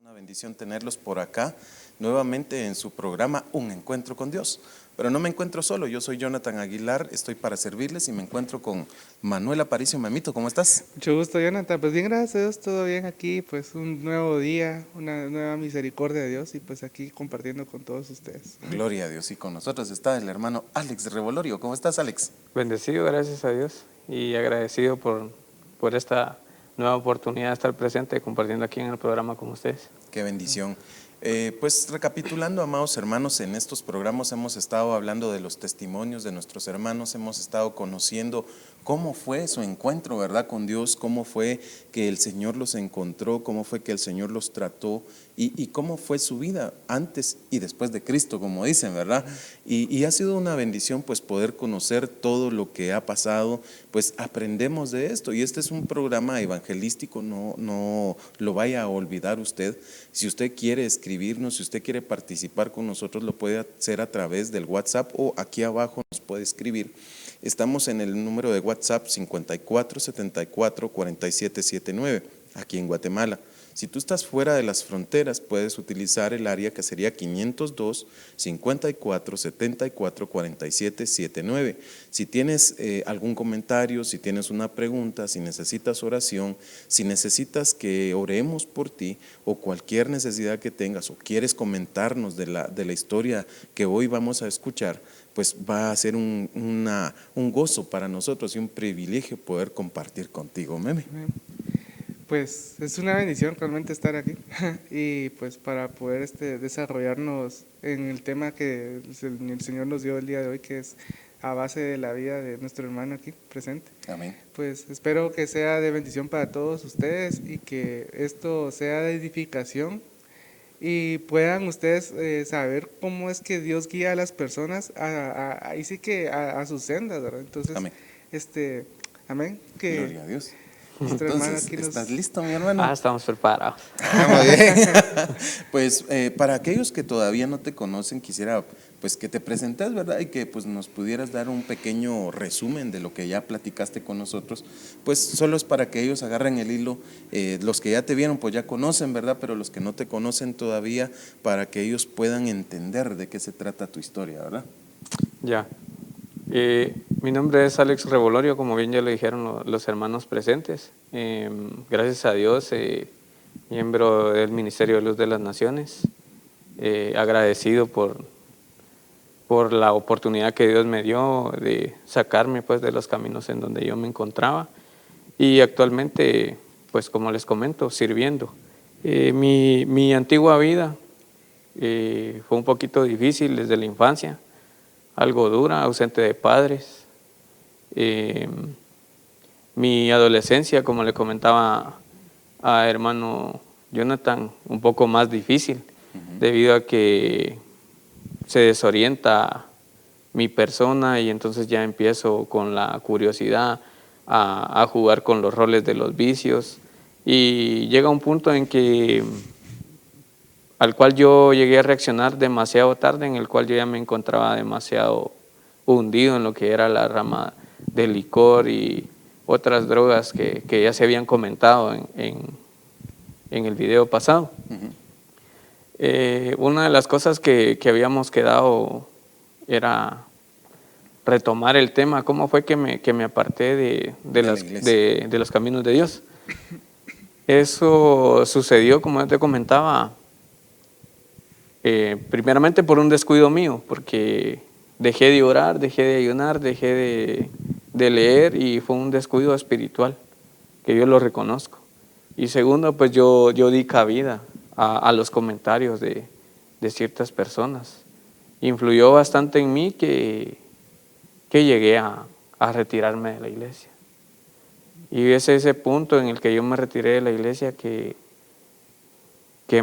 Una bendición tenerlos por acá, nuevamente en su programa Un Encuentro con Dios. Pero no me encuentro solo, yo soy Jonathan Aguilar, estoy para servirles y me encuentro con Manuel Aparicio. Mamito, ¿cómo estás? Mucho gusto, Jonathan. Pues bien, gracias a Dios, todo bien aquí. Pues un nuevo día, una nueva misericordia de Dios y pues aquí compartiendo con todos ustedes. Gloria a Dios. Y con nosotros está el hermano Alex Revolorio. ¿Cómo estás, Alex? Bendecido, gracias a Dios, y agradecido por esta nueva oportunidad de estar presente compartiendo aquí en el programa con ustedes. Qué bendición. Pues recapitulando, amados hermanos, en estos programas hemos estado hablando de los testimonios de nuestros hermanos, hemos estado conociendo cómo fue su encuentro, ¿verdad?, con Dios, cómo fue que el Señor los encontró, cómo fue que el Señor los trató y cómo fue su vida antes y después de Cristo, como dicen, ¿verdad? Y ha sido una bendición pues poder conocer todo lo que ha pasado, pues aprendemos de esto y este es un programa evangelístico, no lo vaya a olvidar usted. Si usted quiere escribirnos, si usted quiere participar con nosotros, lo puede hacer a través del WhatsApp o aquí abajo nos puede escribir. Estamos en el número de WhatsApp 5474-4779, aquí en Guatemala. Si tú estás fuera de las fronteras, puedes utilizar el área que sería 502-5474-4779. Si tienes algún comentario, si tienes una pregunta, si necesitas oración, si necesitas que oremos por ti o cualquier necesidad que tengas o quieres comentarnos de la historia que hoy vamos a escuchar, pues va a ser un gozo para nosotros y un privilegio poder compartir contigo, meme. Pues es una bendición realmente estar aquí y pues para poder desarrollarnos en el tema que el Señor nos dio el día de hoy, que es a base de la vida de nuestro hermano aquí presente. Amén. Pues espero que sea de bendición para todos ustedes y que esto sea de edificación y puedan ustedes saber cómo es que Dios guía a las personas ahí sí que a sus sendas, ¿verdad? Entonces, Amén. Amén. Gloria a Dios. Nuestro hermano Entonces, aquí ¿estás listo, mi hermano? Estamos preparados. Muy bien. Pues para aquellos que todavía no te conocen, quisiera pues que te presentes, ¿verdad? Y que pues nos pudieras dar un pequeño resumen de lo que ya platicaste con nosotros. Pues solo es para que ellos agarren el hilo. Los que ya te vieron pues ya conocen, ¿verdad? Pero los que no te conocen todavía, para que ellos puedan entender de qué se trata tu historia, ¿verdad? Ya. Mi nombre es Alex Revolorio, como bien ya lo dijeron los hermanos presentes. Gracias a Dios, miembro del Ministerio de Luz de las Naciones, agradecido por la oportunidad que Dios me dio de sacarme pues de los caminos en donde yo me encontraba y actualmente, pues como les comento, sirviendo. Mi antigua vida fue un poquito difícil desde la infancia, algo dura, ausente de padres. Mi adolescencia, como le comentaba a hermano Jonathan, un poco más difícil, debido a que se desorienta mi persona y entonces ya empiezo con la curiosidad a jugar con los roles de los vicios y llega un punto en que al cual yo llegué a reaccionar demasiado tarde, en el cual yo ya me encontraba demasiado hundido en lo que era la rama del licor y otras drogas que ya se habían comentado en el video pasado. Una de las cosas que habíamos quedado era retomar el tema, cómo fue que me aparté de los caminos de Dios. Eso sucedió, como yo te comentaba, primeramente por un descuido mío, porque dejé de orar, dejé de ayunar, dejé de leer y fue un descuido espiritual, que yo lo reconozco. Y segundo, pues yo di cabida a los comentarios de ciertas personas. Influyó bastante en mí que llegué a retirarme de la iglesia. Y es ese punto en el que yo me retiré de la iglesia que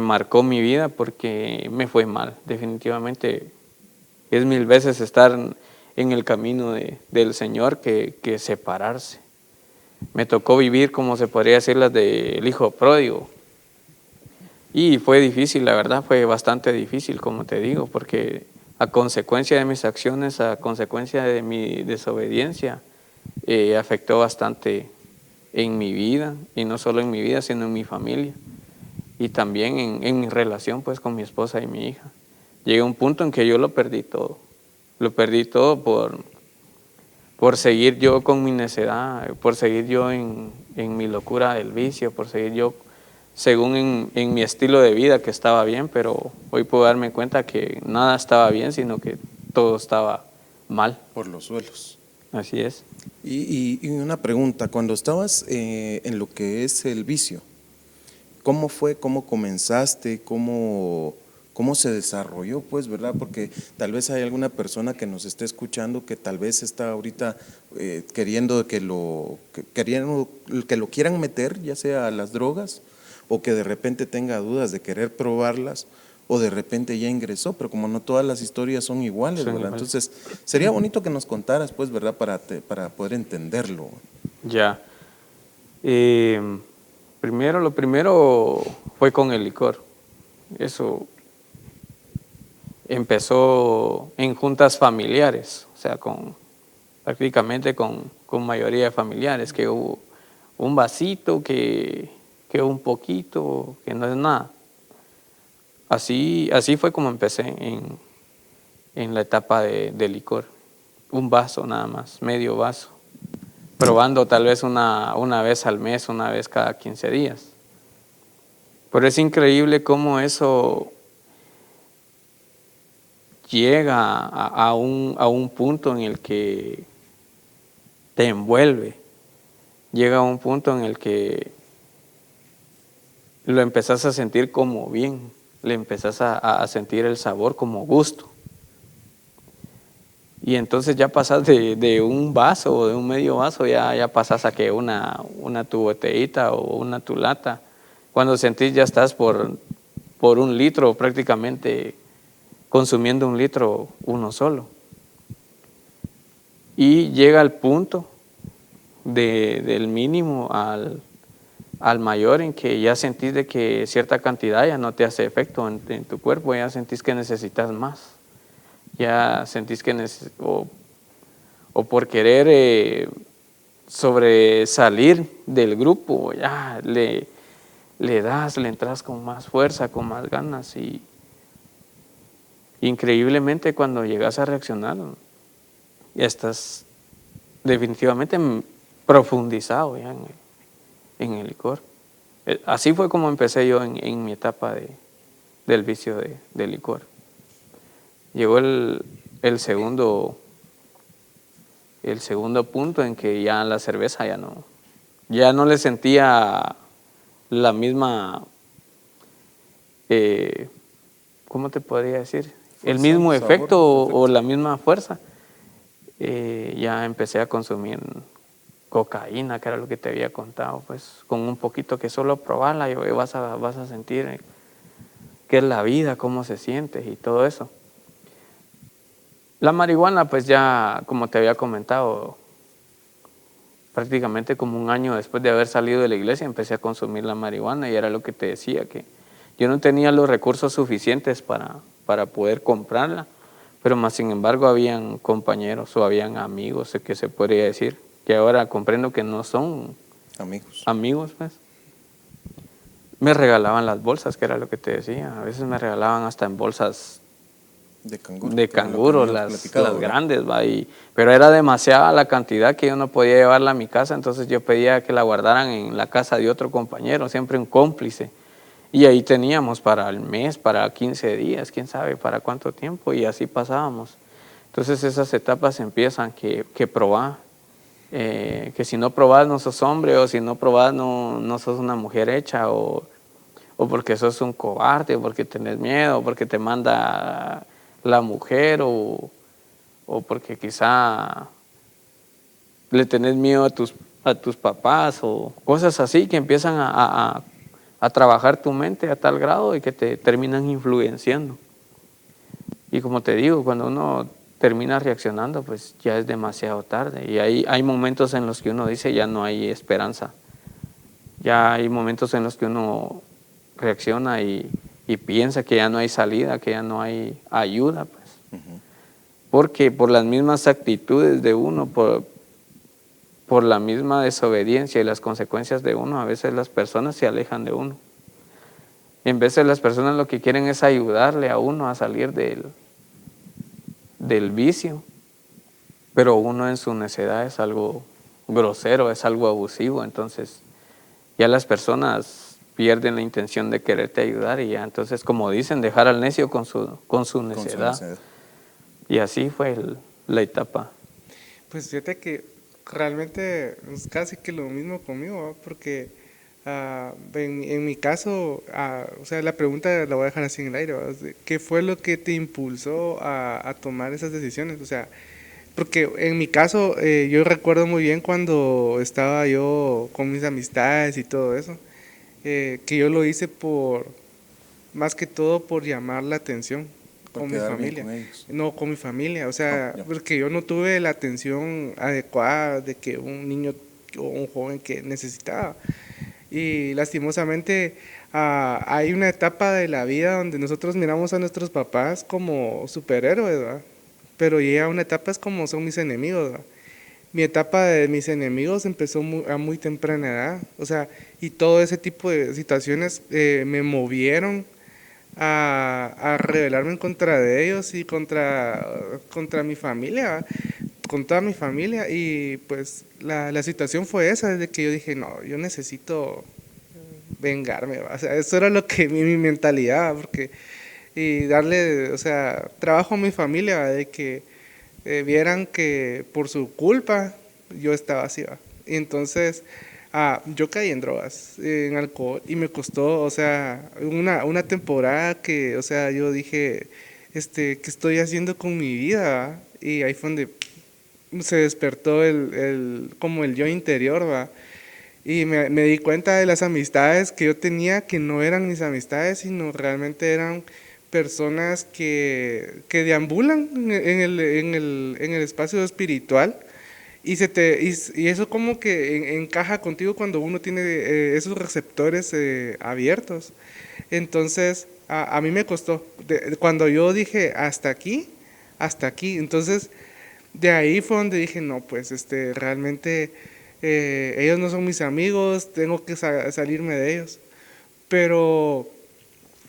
marcó mi vida porque me fue mal. Definitivamente es 1000 veces estar en el camino del Señor que separarse. Me tocó vivir, como se podría decir, las del hijo pródigo. Y fue difícil, la verdad, fue bastante difícil, como te digo, porque a consecuencia de mis acciones, a consecuencia de mi desobediencia, afectó bastante en mi vida, y no solo en mi vida, sino en mi familia. y también en mi relación pues con mi esposa y mi hija. Llegué a un punto en que yo lo perdí todo por seguir yo con mi necedad, por seguir yo en mi locura del vicio, por seguir yo según en mi estilo de vida que estaba bien, pero hoy puedo darme cuenta que nada estaba bien, sino que todo estaba mal. Por los suelos. Así es. Y una pregunta, cuando estabas en lo que es el vicio, ¿cómo fue, cómo comenzaste, cómo se desarrolló, pues, verdad? Porque tal vez hay alguna persona que nos esté escuchando que tal vez está ahorita queriendo que lo quieran meter, ya sea a las drogas, o que de repente tenga dudas de querer probarlas, o de repente ya ingresó, pero como no todas las historias son iguales, Son ¿verdad? iguales. Entonces, sería bonito que nos contaras, pues, ¿verdad? Para poder entenderlo. Ya. Lo primero fue con el licor. Eso empezó en juntas familiares, o sea, prácticamente con mayoría de familiares, que hubo un vasito, que un poquito, que no es nada. Así fue como empecé en la etapa de licor. Un vaso nada más, medio vaso. Probando tal vez una vez al mes, una vez cada 15 días. Pero es increíble cómo eso llega a un punto en el que te envuelve. Llega a un punto en el que lo empezás a sentir como bien, le empezás a sentir el sabor como gusto. Y entonces ya pasas de un vaso o de un medio vaso, ya pasas a que una tu botellita o una tu lata. Cuando sentís ya estás por 1 litro, prácticamente consumiendo 1 litro uno solo. Y llega al punto del mínimo al mayor, en que ya sentís de que cierta cantidad ya no te hace efecto en tu cuerpo, ya sentís que necesitas más. Ya sentís que o por querer sobresalir del grupo, ya le entras con más fuerza, con más ganas, y increíblemente cuando llegas a reaccionar, ya estás definitivamente profundizado ya en el licor. Así fue como empecé yo en mi etapa del vicio de licor. Llegó el segundo punto en que ya la cerveza ya no le sentía la misma, ¿cómo te podría decir? El Fuerza, mismo sabor, efecto o efecto. la misma fuerza. Ya empecé a consumir cocaína, que era lo que te había contado, pues con un poquito que solo probarla y vas a sentir qué es la vida, cómo se siente y todo eso. La marihuana, pues ya, como te había comentado, prácticamente como 1 año después de haber salido de la iglesia, empecé a consumir la marihuana, y era lo que te decía, que yo no tenía los recursos suficientes para poder comprarla, pero más sin embargo habían compañeros o habían amigos, que se podría decir, que ahora comprendo que no son amigos, pues. Me regalaban las bolsas, que era lo que te decía, a veces me regalaban hasta en bolsas De canguro. de como lo que canguros, habíamos platicado, las ¿verdad? grandes, ¿va? Pero era demasiada la cantidad que yo no podía llevarla a mi casa, entonces yo pedía que la guardaran en la casa de otro compañero, siempre un cómplice. Y ahí teníamos para el mes, para 15 días, quién sabe para cuánto tiempo, y así pasábamos. Entonces esas etapas empiezan que probás, que si no probás no sos hombre, o si no probás no sos una mujer hecha, o porque sos un cobarde, o porque tenés miedo, o porque te manda la mujer, o porque quizá le tenés miedo a tus papás, o cosas así que empiezan a trabajar tu mente a tal grado y que te terminan influenciando. Y como te digo, cuando uno termina reaccionando, pues ya es demasiado tarde, y hay momentos en los que uno dice ya no hay esperanza. Ya hay momentos en los que uno reacciona y piensa que ya no hay salida, que ya no hay ayuda, pues. Porque por las mismas actitudes de uno, por la misma desobediencia y las consecuencias de uno, a veces las personas se alejan de uno. En vez de las personas lo que quieren es ayudarle a uno a salir del vicio, pero uno en su necedad es algo grosero, es algo abusivo, entonces ya las personas pierden la intención de quererte ayudar y ya entonces, como dicen, dejar al necio con su necedad. Y así fue la etapa. Pues fíjate que realmente es casi que lo mismo conmigo, ¿va? Porque en mi caso, o sea, la pregunta la voy a dejar así en el aire, ¿va? ¿Qué fue lo que te impulsó a tomar esas decisiones? O sea, porque en mi caso, yo recuerdo muy bien cuando estaba yo con mis amistades y todo eso, que yo lo hice más que todo por llamar la atención Por con mi quedar bien familia. con ellos. No, con mi familia, o sea, Ya. porque yo no tuve la atención adecuada de que un niño o un joven que necesitaba. Y lastimosamente hay una etapa de la vida donde nosotros miramos a nuestros papás como superhéroes, ¿verdad? Pero llega una etapa es como son mis enemigos, ¿verdad? Mi etapa de mis enemigos empezó a muy temprana edad, o sea, y todo ese tipo de situaciones me movieron a rebelarme en contra de ellos y contra mi familia, con toda mi familia. Y pues la situación fue esa, desde que yo dije, no, yo necesito vengarme, ¿va? O sea, eso era lo que mi mentalidad, porque y darle, o sea, trabajo a mi familia, ¿va? De que vieran que por su culpa yo estaba así, ¿va? Y entonces yo caí en drogas, en alcohol, y me costó, o sea, una temporada que, o sea, yo dije, ¿qué estoy haciendo con mi vida? ¿Va? Y ahí fue donde se despertó como el yo interior, ¿va? Y me di cuenta de las amistades que yo tenía, que no eran mis amistades, sino realmente eran personas que deambulan en el espacio espiritual. Y eso como que encaja contigo cuando uno tiene esos receptores abiertos. Entonces, a mí me costó. Cuando yo dije hasta aquí, hasta aquí. Entonces, de ahí fue donde dije, no, pues realmente ellos no son mis amigos, tengo que salirme de ellos. Pero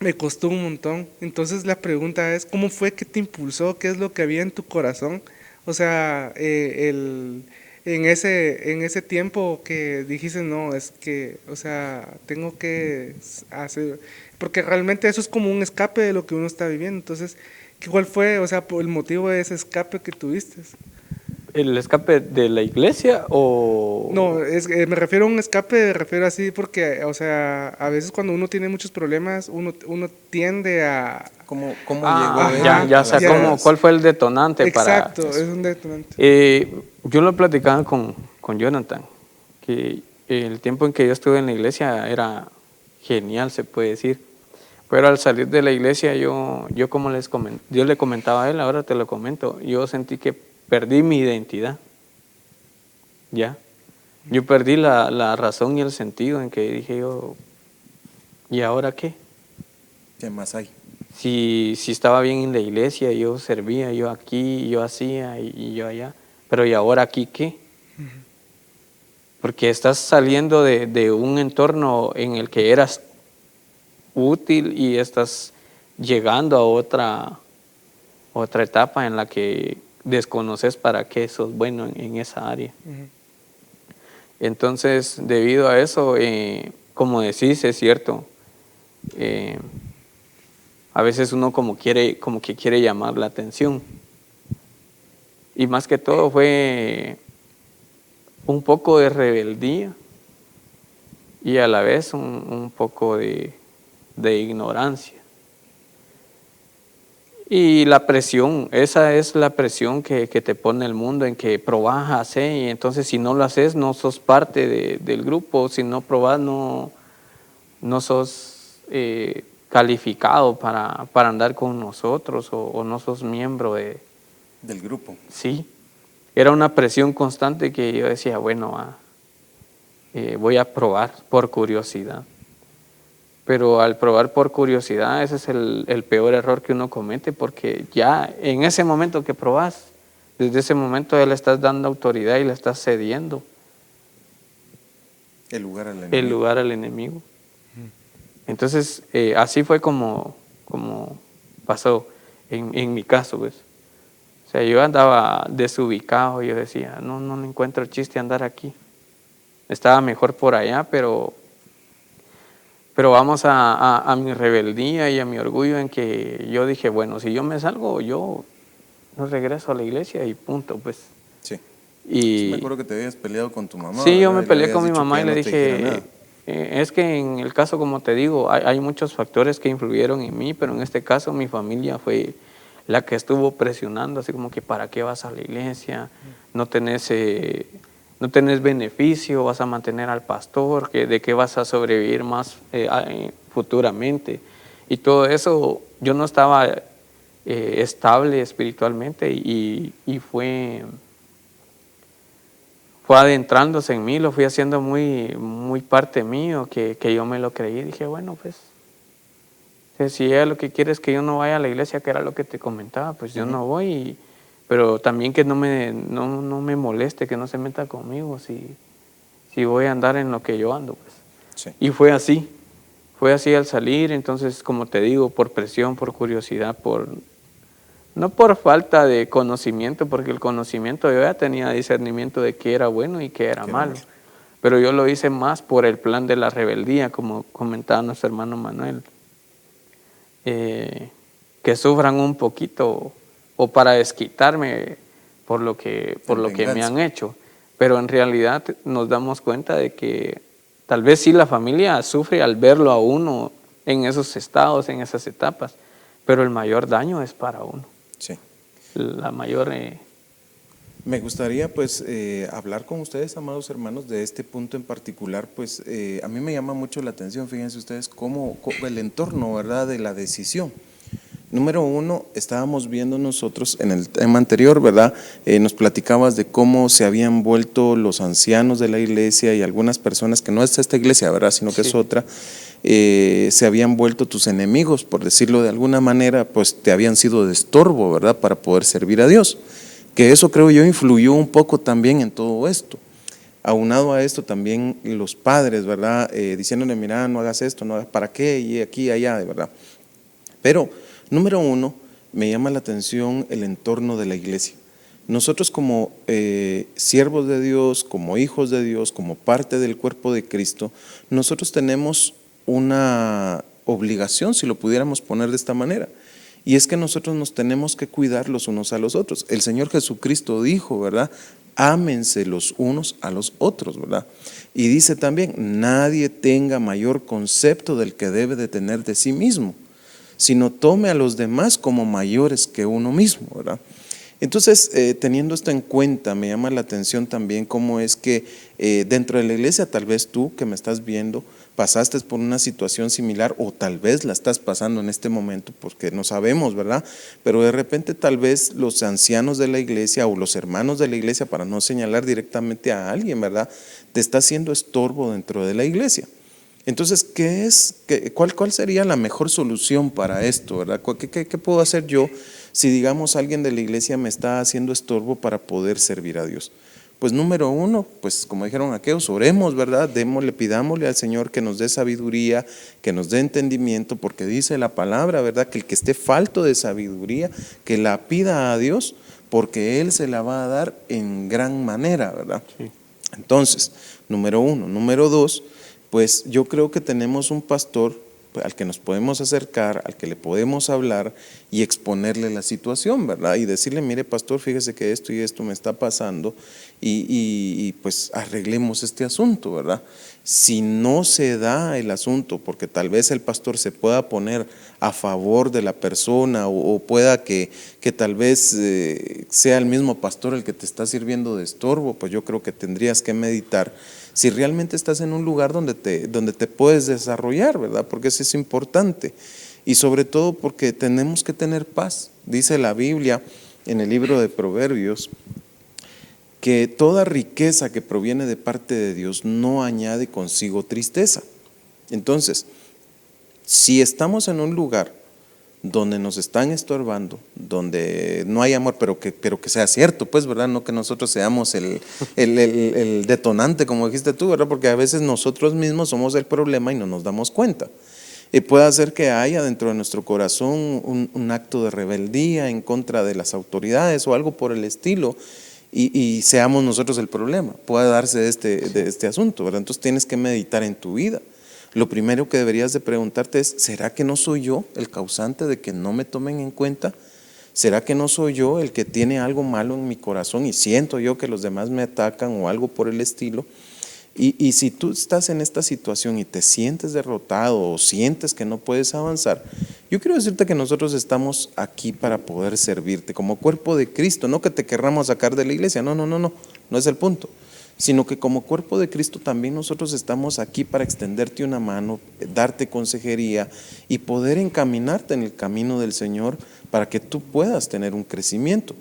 me costó un montón. Entonces la pregunta es, ¿cómo fue que te impulsó? ¿Qué es lo que había en tu corazón? O sea, en ese tiempo que dijiste, no, es que, o sea, tengo que hacer, porque realmente eso es como un escape de lo que uno está viviendo. Entonces, ¿cuál fue, o sea, el motivo de ese escape que tuviste? ¿El escape de la iglesia o...? No, me refiero a un escape, me refiero así porque, o sea, a veces cuando uno tiene muchos problemas, uno tiende a... ¿Cómo Ah, llegó él ya a sé las drogas? cuál fue el detonante para... Exacto, es un detonante. Yo lo platicaba con Jonathan, que el tiempo en que yo estuve en la iglesia era genial, se puede decir. Pero al salir de la iglesia, yo como yo le comentaba a él, ahora te lo comento, yo sentí que perdí mi identidad. ¿Ya? Yo perdí la razón y el sentido en que dije yo, ¿y ahora qué? ¿Qué más hay? Si estaba bien en la iglesia, yo servía, yo aquí, yo hacía y yo allá, pero ¿y ahora aquí qué? Porque estás saliendo de un entorno en el que eras útil y estás llegando a otra etapa en la que desconoces para qué sos bueno en esa área. Entonces, debido a eso, como decís, es cierto, a veces uno como que quiere llamar la atención. Y más que todo fue un poco de rebeldía y a la vez un poco de ignorancia. Y la presión, esa es la presión que te pone el mundo en que probás, haces, y entonces si no lo haces no sos parte del grupo, si no probás no sos calificado para andar con nosotros o no sos miembro Del grupo. Sí, era una presión constante que yo decía, bueno, voy a probar por curiosidad. Pero al probar por curiosidad, ese es el peor error que uno comete, porque ya en ese momento que probas, desde ese momento ya le estás dando autoridad y le estás cediendo El lugar al enemigo. el lugar al enemigo. Entonces, así fue como pasó en mi caso, pues. O sea, yo andaba desubicado, yo decía, no encuentro el chiste andar aquí. Estaba mejor por allá, pero vamos a mi rebeldía y a mi orgullo en que yo dije, bueno, si yo me salgo, yo no regreso a la iglesia y punto, pues. Sí. Sí, me Y acuerdo que te habías peleado con tu mamá, sí, yo ¿verdad? me Y le peleé habías con mi dicho que mamá ya y le no te dijera dije, nada. es que en el caso, como te digo, hay muchos factores que influyeron en mí, pero en este caso mi familia fue la que estuvo presionando, así como que ¿para qué vas a la iglesia? No tenés beneficio, vas a mantener al pastor, ¿de qué vas a sobrevivir más futuramente? Y todo eso, yo no estaba estable espiritualmente y fue adentrándose en mí, lo fui haciendo muy, muy parte mío, que yo me lo creí. Dije, bueno, pues, si ella lo que quiere es que yo no vaya a la iglesia, que era lo que te comentaba, pues yo no voy, pero también que no me moleste, que no se meta conmigo si voy a andar en lo que yo ando, pues. Sí. Y fue así al salir. Entonces, como te digo, por presión, por curiosidad, no por falta de conocimiento, porque el conocimiento yo ya tenía discernimiento de qué era bueno y qué era malo, pero yo lo hice más por el plan de la rebeldía, como comentaba nuestro hermano Manuel, que sufran un poquito o para desquitarme por lo que me han hecho, pero en realidad nos damos cuenta de que tal vez sí la familia sufre al verlo a uno en esos estados, en esas etapas, pero el mayor daño es para uno. Sí. La mayor... Me gustaría pues hablar con ustedes, amados hermanos, de este punto en particular. Pues a mí me llama mucho la atención, fíjense ustedes, cómo el entorno, ¿verdad?, de la decisión. Número uno, estábamos viendo nosotros en el tema anterior, ¿verdad? Nos platicabas de cómo se habían vuelto los ancianos de la iglesia y algunas personas, que no es esta iglesia, ¿verdad?, sino que es otra, se habían vuelto tus enemigos, por decirlo de alguna manera, pues te habían sido de estorbo, ¿verdad?, para poder servir a Dios. Que eso, creo yo, influyó un poco también en todo esto. Aunado a esto también los padres, ¿verdad?, diciéndole, mira, no hagas esto, no hagas, ¿para qué? Y aquí, allá, de verdad. Pero, número uno, me llama la atención el entorno de la iglesia. Nosotros como siervos de Dios, como hijos de Dios, como parte del cuerpo de Cristo, nosotros tenemos una obligación, si lo pudiéramos poner de esta manera, y es que nosotros nos tenemos que cuidar los unos a los otros. El Señor Jesucristo dijo, ¿verdad?, ámense los unos a los otros, ¿verdad? Y dice también, nadie tenga mayor concepto del que debe de tener de sí mismo, sino tome a los demás como mayores que uno mismo, ¿verdad? Entonces, teniendo esto en cuenta, me llama la atención también cómo es que dentro de la iglesia, tal vez tú que me estás viendo, pasaste por una situación similar o tal vez la estás pasando en este momento, porque no sabemos, ¿verdad? Pero de repente tal vez los ancianos de la iglesia o los hermanos de la iglesia, para no señalar directamente a alguien, ¿verdad?, te está haciendo estorbo dentro de la iglesia. Entonces, ¿cuál sería la mejor solución para esto, ¿verdad? ¿Qué puedo hacer yo si, digamos, alguien de la iglesia me está haciendo estorbo para poder servir a Dios? Pues número uno, pues como dijeron aquellos, oremos, ¿verdad? Pidámosle al Señor que nos dé sabiduría, que nos dé entendimiento, porque dice la palabra, ¿verdad?, que el que esté falto de sabiduría, que la pida a Dios, porque Él se la va a dar en gran manera, ¿verdad? Sí. Entonces, número uno. Número dos, pues yo creo que tenemos un pastor al que nos podemos acercar, al que le podemos hablar y exponerle la situación, ¿verdad? Y decirle, mire pastor, fíjese que esto y esto me está pasando y pues arreglemos este asunto, ¿verdad? Si no se da el asunto, porque tal vez el pastor se pueda poner a favor de la persona o pueda que tal vez sea el mismo pastor el que te está sirviendo de estorbo, pues yo creo que tendrías que meditar si realmente estás en un lugar donde te puedes desarrollar, ¿verdad? Porque eso es importante. Y sobre todo porque tenemos que tener paz. Dice la Biblia en el libro de Proverbios que toda riqueza que proviene de parte de Dios no añade consigo tristeza. Entonces, si estamos en un lugar donde nos están estorbando, donde no hay amor, pero que sea cierto, pues, ¿verdad? No que nosotros seamos el detonante, como dijiste tú, ¿verdad? Porque a veces nosotros mismos somos el problema y no nos damos cuenta. Puede hacer que haya dentro de nuestro corazón un acto de rebeldía en contra de las autoridades o algo por el estilo, y seamos nosotros el problema. Puede darse de este asunto, ¿verdad? Entonces tienes que meditar en tu vida. Lo primero que deberías de preguntarte es, ¿será que no soy yo el causante de que no me tomen en cuenta? ¿Será que no soy yo el que tiene algo malo en mi corazón y siento yo que los demás me atacan o algo por el estilo? Y si tú estás en esta situación y te sientes derrotado o sientes que no puedes avanzar, yo quiero decirte que nosotros estamos aquí para poder servirte como cuerpo de Cristo, no que te querramos sacar de la iglesia, no es el punto, sino que como cuerpo de Cristo también nosotros estamos aquí para extenderte una mano, darte consejería y poder encaminarte en el camino del Señor para que tú puedas tener un crecimiento.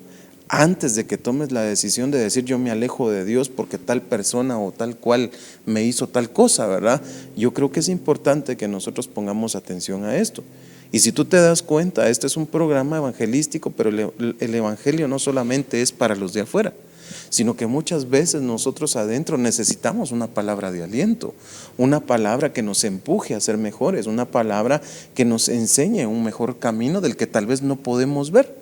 Antes de que tomes la decisión de decir yo me alejo de Dios porque tal persona o tal cual me hizo tal cosa, ¿verdad? Yo creo que es importante que nosotros pongamos atención a esto. Y si tú te das cuenta, este es un programa evangelístico, pero el evangelio no solamente es para los de afuera, sino que muchas veces nosotros adentro necesitamos una palabra de aliento, una palabra que nos empuje a ser mejores, una palabra que nos enseñe un mejor camino del que tal vez no podemos ver.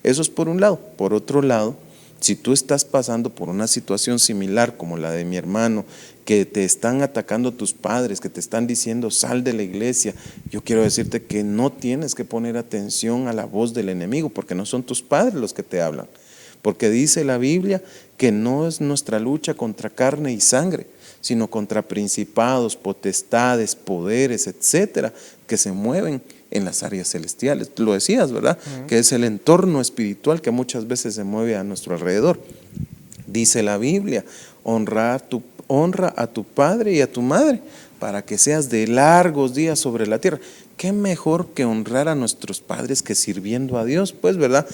Eso es por un lado. Por otro lado, si tú estás pasando por una situación similar como la de mi hermano, que te están atacando tus padres, que te están diciendo sal de la iglesia, yo quiero decirte que no tienes que poner atención a la voz del enemigo, porque no son tus padres los que te hablan. Porque dice la Biblia que no es nuestra lucha contra carne y sangre, sino contra principados, potestades, poderes, etcétera, que se mueven en las áreas celestiales. Lo decías, ¿verdad? Que es el entorno espiritual que muchas veces se mueve a nuestro alrededor. Dice la Biblia, honra a tu padre y a tu madre para que seas de largos días sobre la tierra. ¿Qué mejor que honrar a nuestros padres que sirviendo a Dios? Pues, ¿verdad?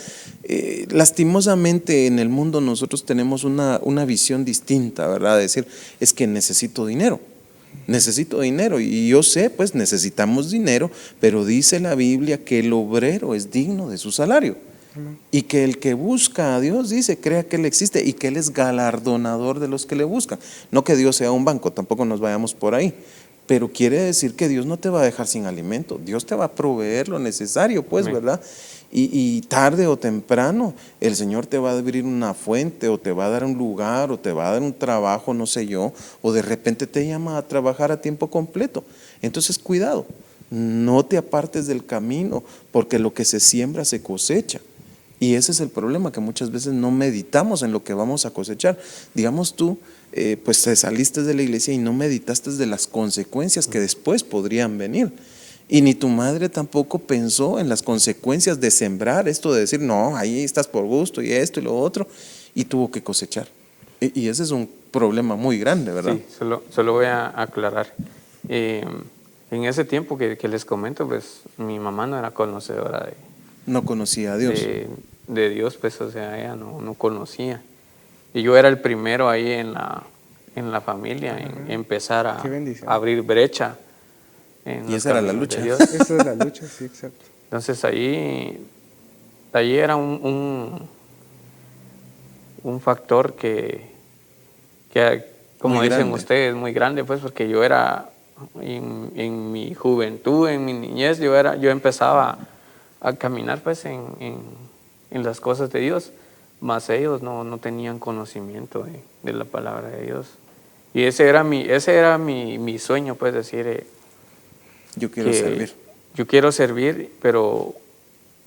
Lastimosamente en el mundo nosotros tenemos una visión distinta, ¿verdad? De decir, es que necesito dinero y yo sé, pues necesitamos dinero, pero dice la Biblia que el obrero es digno de su salario. Y que el que busca a Dios, dice, crea que Él existe y que Él es galardonador de los que le buscan. No que Dios sea un banco, tampoco nos vayamos por ahí, pero quiere decir que Dios no te va a dejar sin alimento, Dios te va a proveer lo necesario, pues, ¿verdad? Y tarde o temprano el Señor te va a abrir una fuente o te va a dar un lugar o te va a dar un trabajo, no sé yo, o de repente te llama a trabajar a tiempo completo. Entonces cuidado, no te apartes del camino, porque lo que se siembra se cosecha. Y ese es el problema, que muchas veces no meditamos en lo que vamos a cosechar. Digamos tú, pues te saliste de la iglesia y no meditaste de las consecuencias que después podrían venir. Y ni tu madre tampoco pensó en las consecuencias de sembrar esto, de decir, no, ahí estás por gusto y esto y lo otro, y tuvo que cosechar. Y ese es un problema muy grande, ¿verdad? Sí, solo voy a aclarar. En ese tiempo que les comento, pues mi mamá no era conocedora No conocía a Dios. de Dios, pues, o sea, ella no conocía. Y yo era el primero ahí en la familia en empezar a abrir brecha. Y esa era la lucha. Esa es la lucha, sí, exacto. Entonces ahí era un factor que como muy dicen grande. ustedes, muy grande, pues, porque yo era en mi juventud, en mi niñez, yo empezaba a caminar, pues, en las cosas de Dios, mas ellos no tenían conocimiento de la palabra de Dios. Y ese era mi sueño, pues, decir, yo quiero servir. Yo quiero servir, pero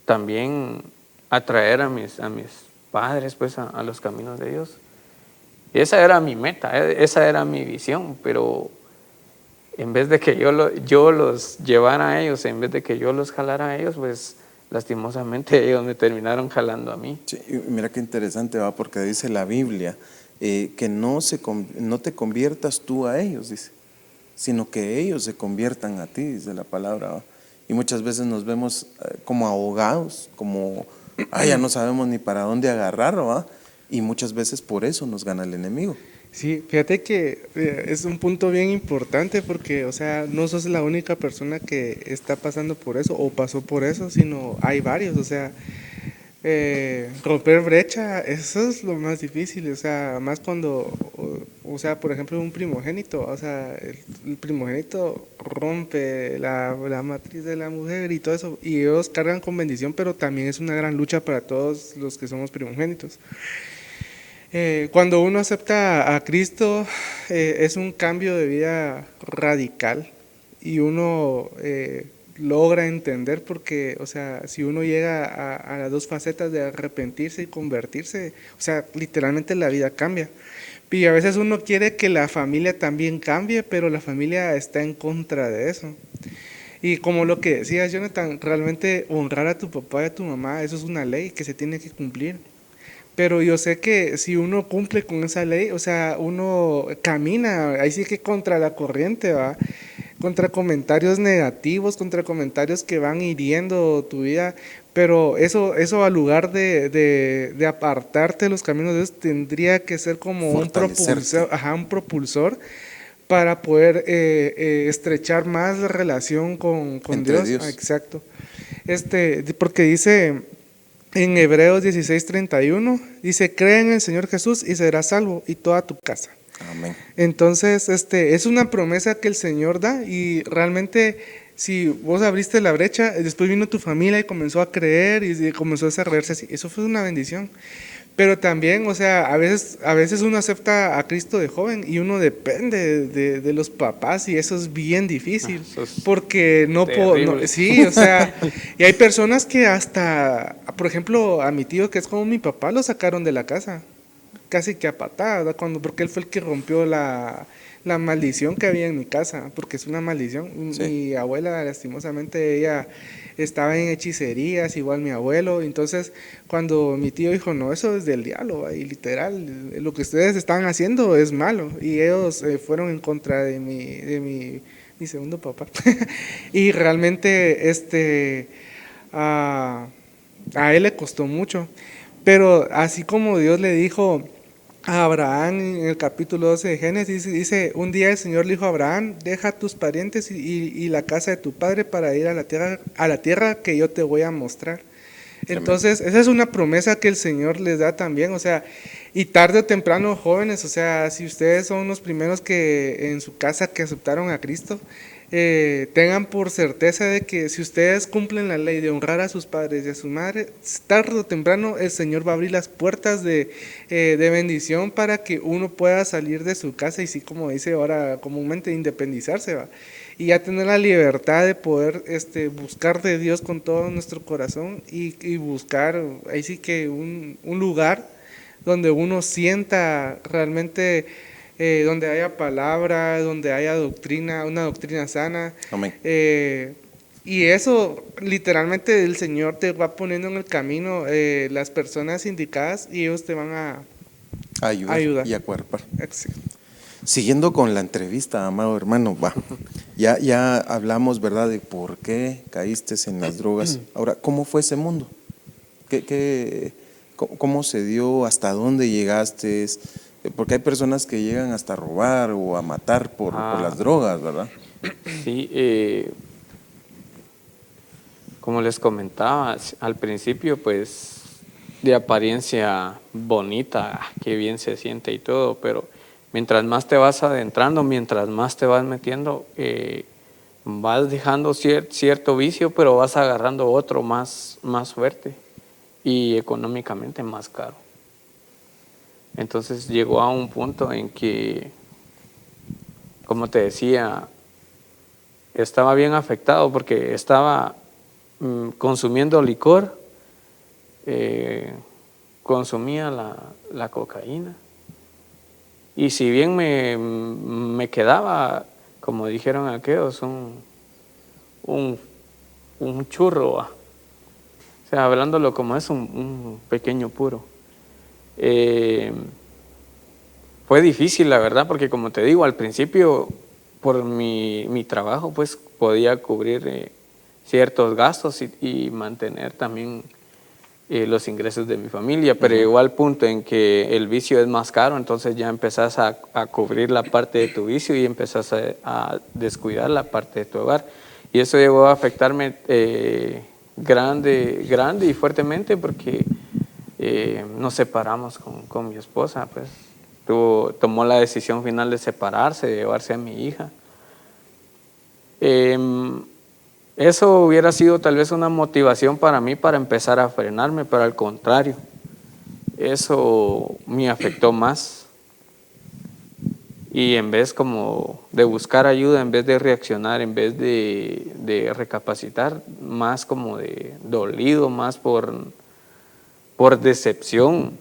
también atraer a mis padres, pues, a los caminos de Dios. Y esa era mi meta, esa era mi visión, pero en vez de que yo los llevara a ellos, en vez de que yo los jalara a ellos, pues lastimosamente ellos me terminaron jalando a mí. Sí, mira qué interesante va, porque dice la Biblia que no te conviertas tú a ellos, dice, sino que ellos se conviertan a ti, dice la palabra, ¿va? Y muchas veces nos vemos como ahogados, como ya no sabemos ni para dónde agarrar, ¿va? Y muchas veces por eso nos gana el enemigo. Sí, fíjate que es un punto bien importante porque, o sea, no sos la única persona que está pasando por eso o pasó por eso, sino hay varios, o sea, romper brecha, eso es lo más difícil, o sea, más cuando, o sea, por ejemplo, un primogénito, o sea, el primogénito rompe la matriz de la mujer y todo eso, y ellos cargan con bendición, pero también es una gran lucha para todos los que somos primogénitos. Cuando uno acepta a Cristo, es un cambio de vida radical y uno logra entender porque, o sea, si uno llega a las dos facetas de arrepentirse y convertirse, o sea, literalmente la vida cambia. Y a veces uno quiere que la familia también cambie, pero la familia está en contra de eso. Y como lo que decías, Jonathan, realmente honrar a tu papá y a tu mamá, eso es una ley que se tiene que cumplir. Pero yo sé que si uno cumple con esa ley, o sea, uno camina, ahí sí que contra la corriente, va, contra comentarios negativos, contra comentarios que van hiriendo tu vida, pero eso al lugar de apartarte de los caminos de Dios, tendría que ser como un propulsor para poder estrechar más la relación con Entre Dios. Dios. Ah, exacto. Porque dice en Hebreos 16:31, dice, cree en el Señor Jesús y serás salvo y toda tu casa. Amén. Entonces, es una promesa que el Señor da y realmente si vos abriste la brecha, después vino tu familia y comenzó a creer y comenzó a desarrollarse así, eso fue una bendición. Pero también, o sea, a veces uno acepta a Cristo de joven y uno depende de los papás y eso es bien difícil, Eso es porque terrible. sí, o sea, y hay personas que hasta, por ejemplo, a mi tío que es como mi papá, lo sacaron de la casa, casi que a patadas, ¿verdad? Porque él fue el que rompió la maldición que había en mi casa, porque es una maldición. Sí. Mi abuela, lastimosamente, ella estaba en hechicerías, igual mi abuelo. Entonces, cuando mi tío dijo, no, eso es del diablo, y literal, lo que ustedes están haciendo es malo. Y ellos fueron en contra de mi segundo papá. Y realmente, a él le costó mucho. Pero así como Dios le dijo a Abraham en el capítulo 12 de Génesis, dice, un día el Señor le dijo a Abraham, deja tus parientes y la casa de tu padre para ir a la tierra que yo te voy a mostrar. Entonces, esa es una promesa que el Señor les da también, o sea, y tarde o temprano, jóvenes, o sea, si ustedes son los primeros que en su casa que aceptaron a Cristo, tengan por certeza de que si ustedes cumplen la ley de honrar a sus padres y a su madre, tarde o temprano el Señor va a abrir las puertas de bendición para que uno pueda salir de su casa y sí, como dice ahora comúnmente, independizarse, ¿va? Y ya tener la libertad de poder buscar de Dios con todo nuestro corazón y buscar ahí sí que un lugar donde uno sienta realmente, donde haya palabra, donde haya doctrina, una doctrina sana. Amén. Y eso literalmente el Señor te va poniendo en el camino las personas indicadas y ellos te van a Ayudar y acuerpar. Exacto. Siguiendo con la entrevista, amado hermano, ya hablamos, ¿verdad?, de por qué caíste en las drogas. Ahora, ¿cómo fue ese mundo? ¿Cómo se dio? ¿Hasta dónde llegaste? Porque hay personas que llegan hasta a robar o a matar por las drogas, ¿verdad? Sí, como les comentaba al principio, pues de apariencia bonita, qué bien se siente y todo, pero mientras más te vas adentrando, mientras más te vas metiendo, vas dejando cierto vicio, pero vas agarrando otro más fuerte y económicamente más caro. Entonces llegó a un punto en que, como te decía, estaba bien afectado porque estaba consumiendo licor, consumía la cocaína. Y si bien me quedaba, como dijeron aquellos, un churro, o sea, hablándolo como es un pequeño puro. Fue difícil, la verdad, porque como te digo, al principio, por mi trabajo, pues podía cubrir ciertos gastos y mantener también los ingresos de mi familia, pero llegó al punto en que el vicio es más caro, entonces ya empezás a cubrir la parte de tu vicio y empezás a descuidar la parte de tu hogar. Y eso llegó a afectarme grande y fuertemente porque nos separamos con mi esposa, pues tomó la decisión final de separarse, de llevarse a mi hija. Eso hubiera sido tal vez una motivación para mí para empezar a frenarme, pero al contrario, eso me afectó más. Y en vez como de buscar ayuda, en vez de reaccionar, en vez de recapacitar, más como de dolido, más por decepción,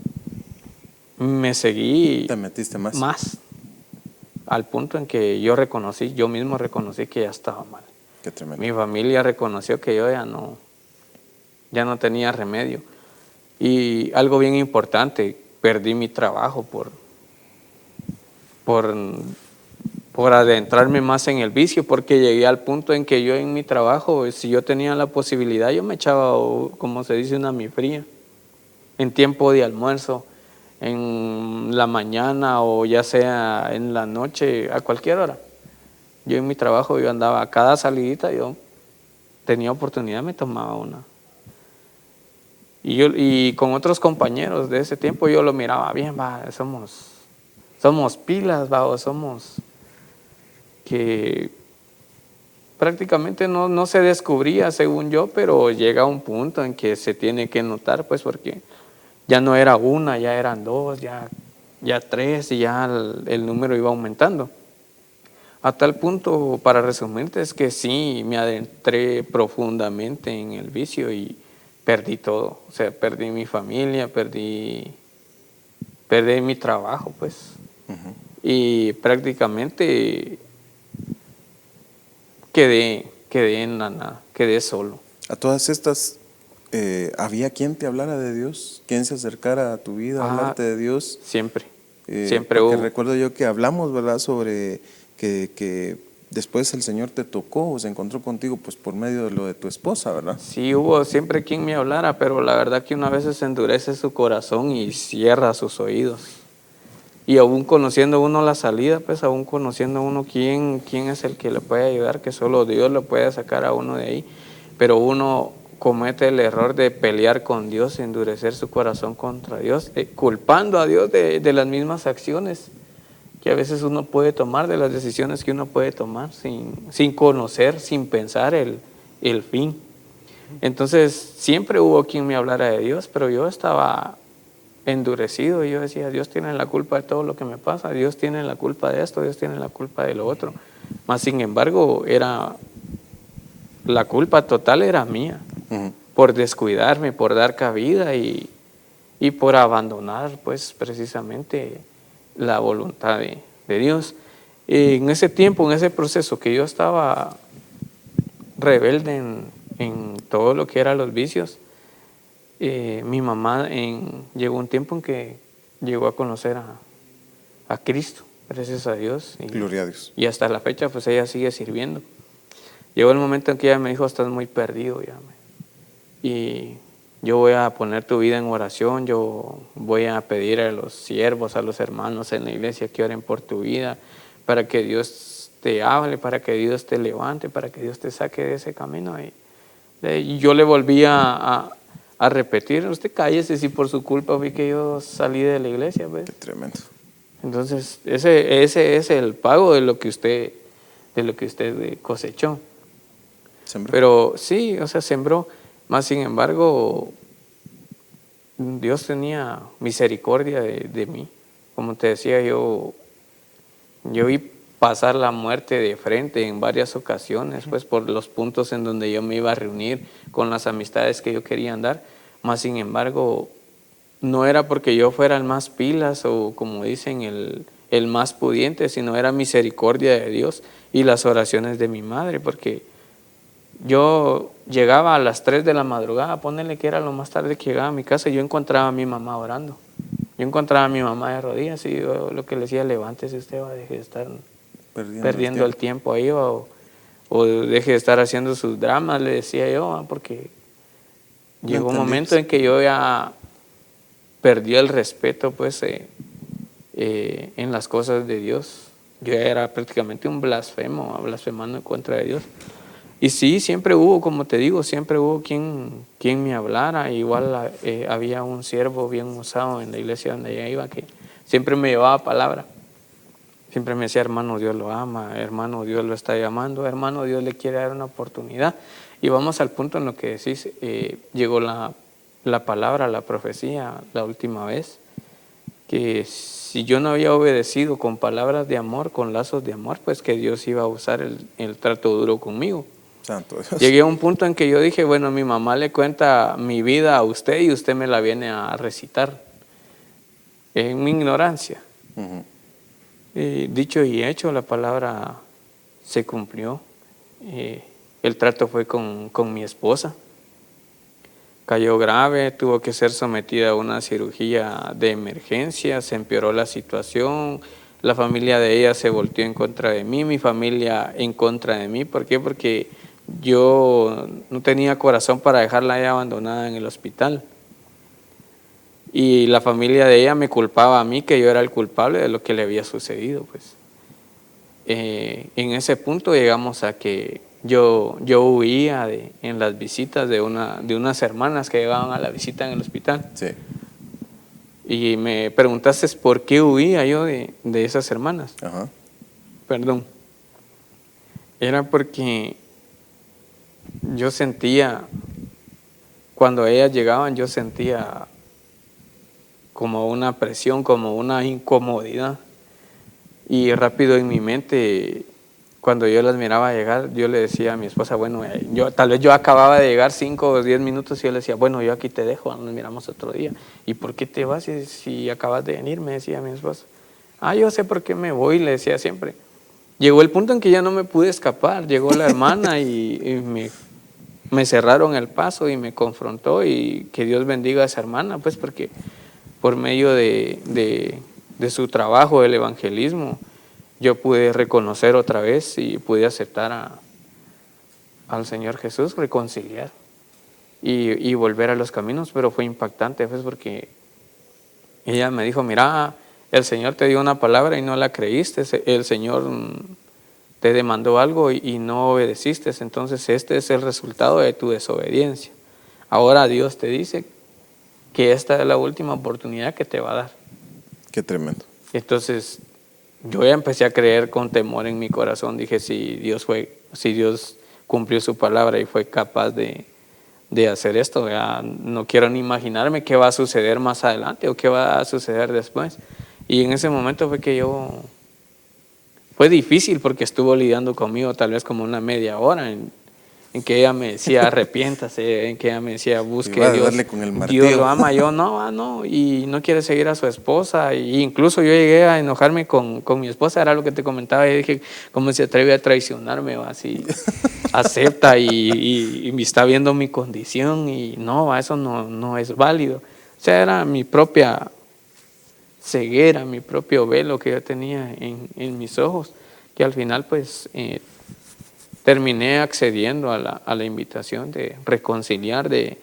me seguí Te metiste más. más, al punto en que yo mismo reconocí que ya estaba mal. Qué tremendo. Mi familia reconoció que yo ya no tenía remedio. Y algo bien importante, perdí mi trabajo por adentrarme más en el vicio, porque llegué al punto en que yo en mi trabajo, si yo tenía la posibilidad, yo me echaba, como se dice, una mi fría, en tiempo de almuerzo, en la mañana o ya sea en la noche, a cualquier hora. Yo en mi trabajo, yo andaba a cada salidita, yo tenía oportunidad, me tomaba una. Y con otros compañeros de ese tiempo yo lo miraba bien, va, somos pilas, va, o somos que prácticamente no se descubría según yo, pero llega un punto en que se tiene que notar, pues porque ya no era una, ya eran dos, ya tres, y ya el número iba aumentando. A tal punto, para resumirte, es que sí, me adentré profundamente en el vicio y perdí todo. O sea, perdí mi familia, perdí mi trabajo, pues. Y prácticamente quedé en la nada, quedé solo. A todas estas, ¿había quien te hablara de Dios? ¿Quién se acercara a tu vida a hablarte de Dios? Siempre Porque hubo. recuerdo yo que hablamos, ¿verdad?, sobre que después el Señor te tocó o se encontró contigo pues por medio de lo de tu esposa, ¿verdad? Sí, hubo siempre quien me hablara, pero la verdad que una vez se endurece su corazón y cierra sus oídos. Y aún conociendo uno la salida, pues aún conociendo uno quién es el que le puede ayudar, que solo Dios lo puede sacar a uno de ahí, pero uno comete el error de pelear con Dios, endurecer su corazón contra Dios, culpando a Dios de las mismas acciones que a veces uno puede tomar, de las decisiones que uno puede tomar sin conocer, sin pensar el fin. Entonces siempre hubo quien me hablara de Dios, pero yo estaba endurecido y yo decía, Dios tiene la culpa de todo lo que me pasa, Dios tiene la culpa de esto, Dios tiene la culpa de lo otro. Mas sin embargo, la culpa total era mía, por descuidarme, por dar cabida y por abandonar pues precisamente la voluntad de Dios. En ese tiempo, en ese proceso que yo estaba rebelde en todo lo que eran los vicios, mi mamá llegó un tiempo en que llegó a conocer a Cristo, gracias a Dios. Gloria a Dios. Y hasta la fecha pues ella sigue sirviendo. Llegó el momento en que ella me dijo, estás muy perdido ya. Y yo voy a poner tu vida en oración, yo voy a pedir a los siervos, a los hermanos en la iglesia que oren por tu vida, para que Dios te hable, para que Dios te levante, para que Dios te saque de ese camino. Y yo le volví a repetir, usted cállese si por su culpa vi que yo salí de la iglesia. ¿Ves? Qué tremendo. Entonces, ese es el pago de lo que usted cosechó. ¿Sembró? Pero sí, o sea, sembró. Más sin embargo, Dios tenía misericordia de mí. Como te decía, yo vi pasar la muerte de frente en varias ocasiones, pues por los puntos en donde yo me iba a reunir con las amistades que yo quería andar. Más sin embargo, no era porque yo fuera el más pilas o como dicen el más pudiente, sino era misericordia de Dios y las oraciones de mi madre, porque yo llegaba a las 3 de la madrugada, ponerle que era lo más tarde que llegaba a mi casa, y yo encontraba a mi mamá orando. Yo encontraba a mi mamá de rodillas y yo lo que le decía, levántese usted, deje de estar perdiendo el tiempo ahí, o deje de estar haciendo sus dramas, le decía yo, porque llegó un momento en que yo ya perdí el respeto pues en las cosas de Dios. Yo era prácticamente un blasfemando en contra de Dios. Y sí, siempre hubo, como te digo, siempre hubo quien me hablara. Igual había un siervo bien usado en la iglesia donde ella iba que siempre me llevaba palabra. Siempre me decía, hermano, Dios lo ama, hermano, Dios lo está llamando, hermano, Dios le quiere dar una oportunidad. Y vamos al punto en lo que decís, llegó la palabra, la profecía, la última vez, que si yo no había obedecido con palabras de amor, con lazos de amor, pues que Dios iba a usar el trato duro conmigo. Santo Dios. Llegué a un punto en que yo dije, bueno, mi mamá le cuenta mi vida a usted y usted me la viene a recitar. En mi ignorancia. Ujú. Dicho y hecho, la palabra se cumplió. El trato fue con mi esposa. Cayó grave, tuvo que ser sometida a una cirugía de emergencia, se empeoró la situación, la familia de ella se volteó en contra de mí, mi familia en contra de mí. ¿Por qué? Porque yo no tenía corazón para dejarla ahí abandonada en el hospital. Y la familia de ella me culpaba a mí, que yo era el culpable de lo que le había sucedido, pues. En ese punto llegamos a que yo huía en las visitas de unas hermanas que llegaban a la visita en el hospital. Sí. Y me preguntaste por qué huía yo de esas hermanas. Ajá. Perdón. Era porque yo sentía, cuando ellas llegaban, yo sentía como una presión, como una incomodidad. Y rápido en mi mente, cuando yo las miraba llegar, yo le decía a mi esposa, bueno, tal vez yo acababa de llegar 5 o 10 minutos y yo le decía, bueno, yo aquí te dejo, nos miramos otro día. ¿Y por qué te vas si acabas de venir? Me decía mi esposa. Yo sé por qué me voy, le decía siempre. Llegó el punto en que ya no me pude escapar, llegó la hermana y me cerraron el paso y me confrontó, y que Dios bendiga a esa hermana, pues porque por medio de su trabajo, del evangelismo, yo pude reconocer otra vez y pude aceptar al Señor Jesús, reconciliar y volver a los caminos. Pero fue impactante, pues, porque ella me dijo, mira, el Señor te dio una palabra y no la creíste, el Señor te demandó algo y no obedeciste, entonces este es el resultado de tu desobediencia. Ahora Dios te dice que esta es la última oportunidad que te va a dar. Qué tremendo. Entonces yo ya empecé a creer con temor en mi corazón. Dije, si Dios cumplió su palabra y fue capaz de hacer esto, ya no quiero ni imaginarme qué va a suceder más adelante o qué va a suceder después. Y en ese momento fue difícil, porque estuvo lidiando conmigo tal vez como una media hora en que ella me decía arrepiéntase, en que ella me decía busque a Dios, darle con el martillo. Dios lo ama. Yo no, y no quiere seguir a su esposa. Y incluso yo llegué a enojarme con mi esposa, era lo que te comentaba, y dije, ¿cómo se atreve a traicionarme? Así acepta y me está viendo mi condición, y no, eso no es válido. O sea, era mi propia ceguera, mi propio velo que yo tenía en mis ojos, que al final pues terminé accediendo a la invitación de reconciliar, de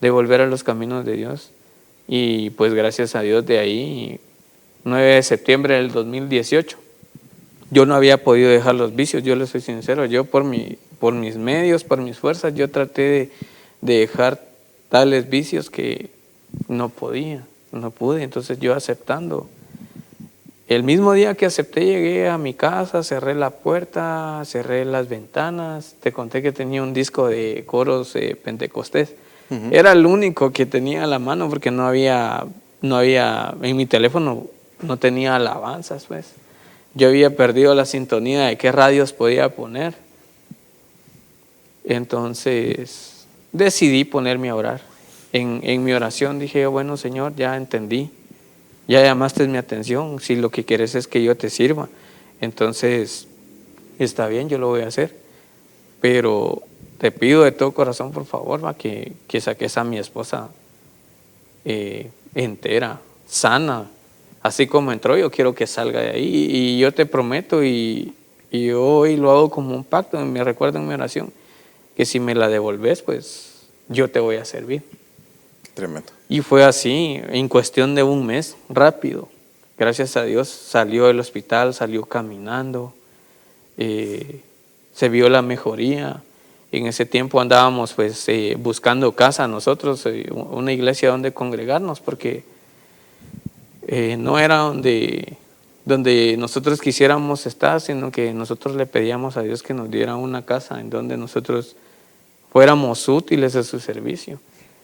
volver a los caminos de Dios. Y pues gracias a Dios, de ahí, 9 de septiembre del 2018, yo no había podido dejar los vicios, yo les soy sincero. Yo por mis medios, por mis fuerzas, yo traté de dejar tales vicios que no pude. Entonces yo aceptando. El mismo día que acepté, llegué a mi casa, cerré la puerta, cerré las ventanas. Te conté que tenía un disco de coros pentecostés. Uh-huh. Era el único que tenía a la mano, porque no había, en mi teléfono no tenía alabanzas, pues. Yo había perdido la sintonía de qué radios podía poner. Entonces decidí ponerme a orar. En mi oración dije, bueno, Señor, ya entendí. Ya llamaste mi atención, si lo que quieres es que yo te sirva, entonces está bien, yo lo voy a hacer. Pero te pido de todo corazón, por favor, que saques a mi esposa entera, sana. Así como entró, yo quiero que salga de ahí. Y yo te prometo, y yo hoy lo hago como un pacto, me recuerdo en mi oración, que si me la devolves, pues yo te voy a servir. Tremendo. Y fue así, en cuestión de un mes, rápido. Gracias a Dios salió del hospital, salió caminando, se vio la mejoría. En ese tiempo andábamos pues buscando casa nosotros, una iglesia donde congregarnos, porque no era donde donde nosotros quisiéramos estar, sino que nosotros le pedíamos a Dios que nos diera una casa en donde nosotros fuéramos útiles a su servicio,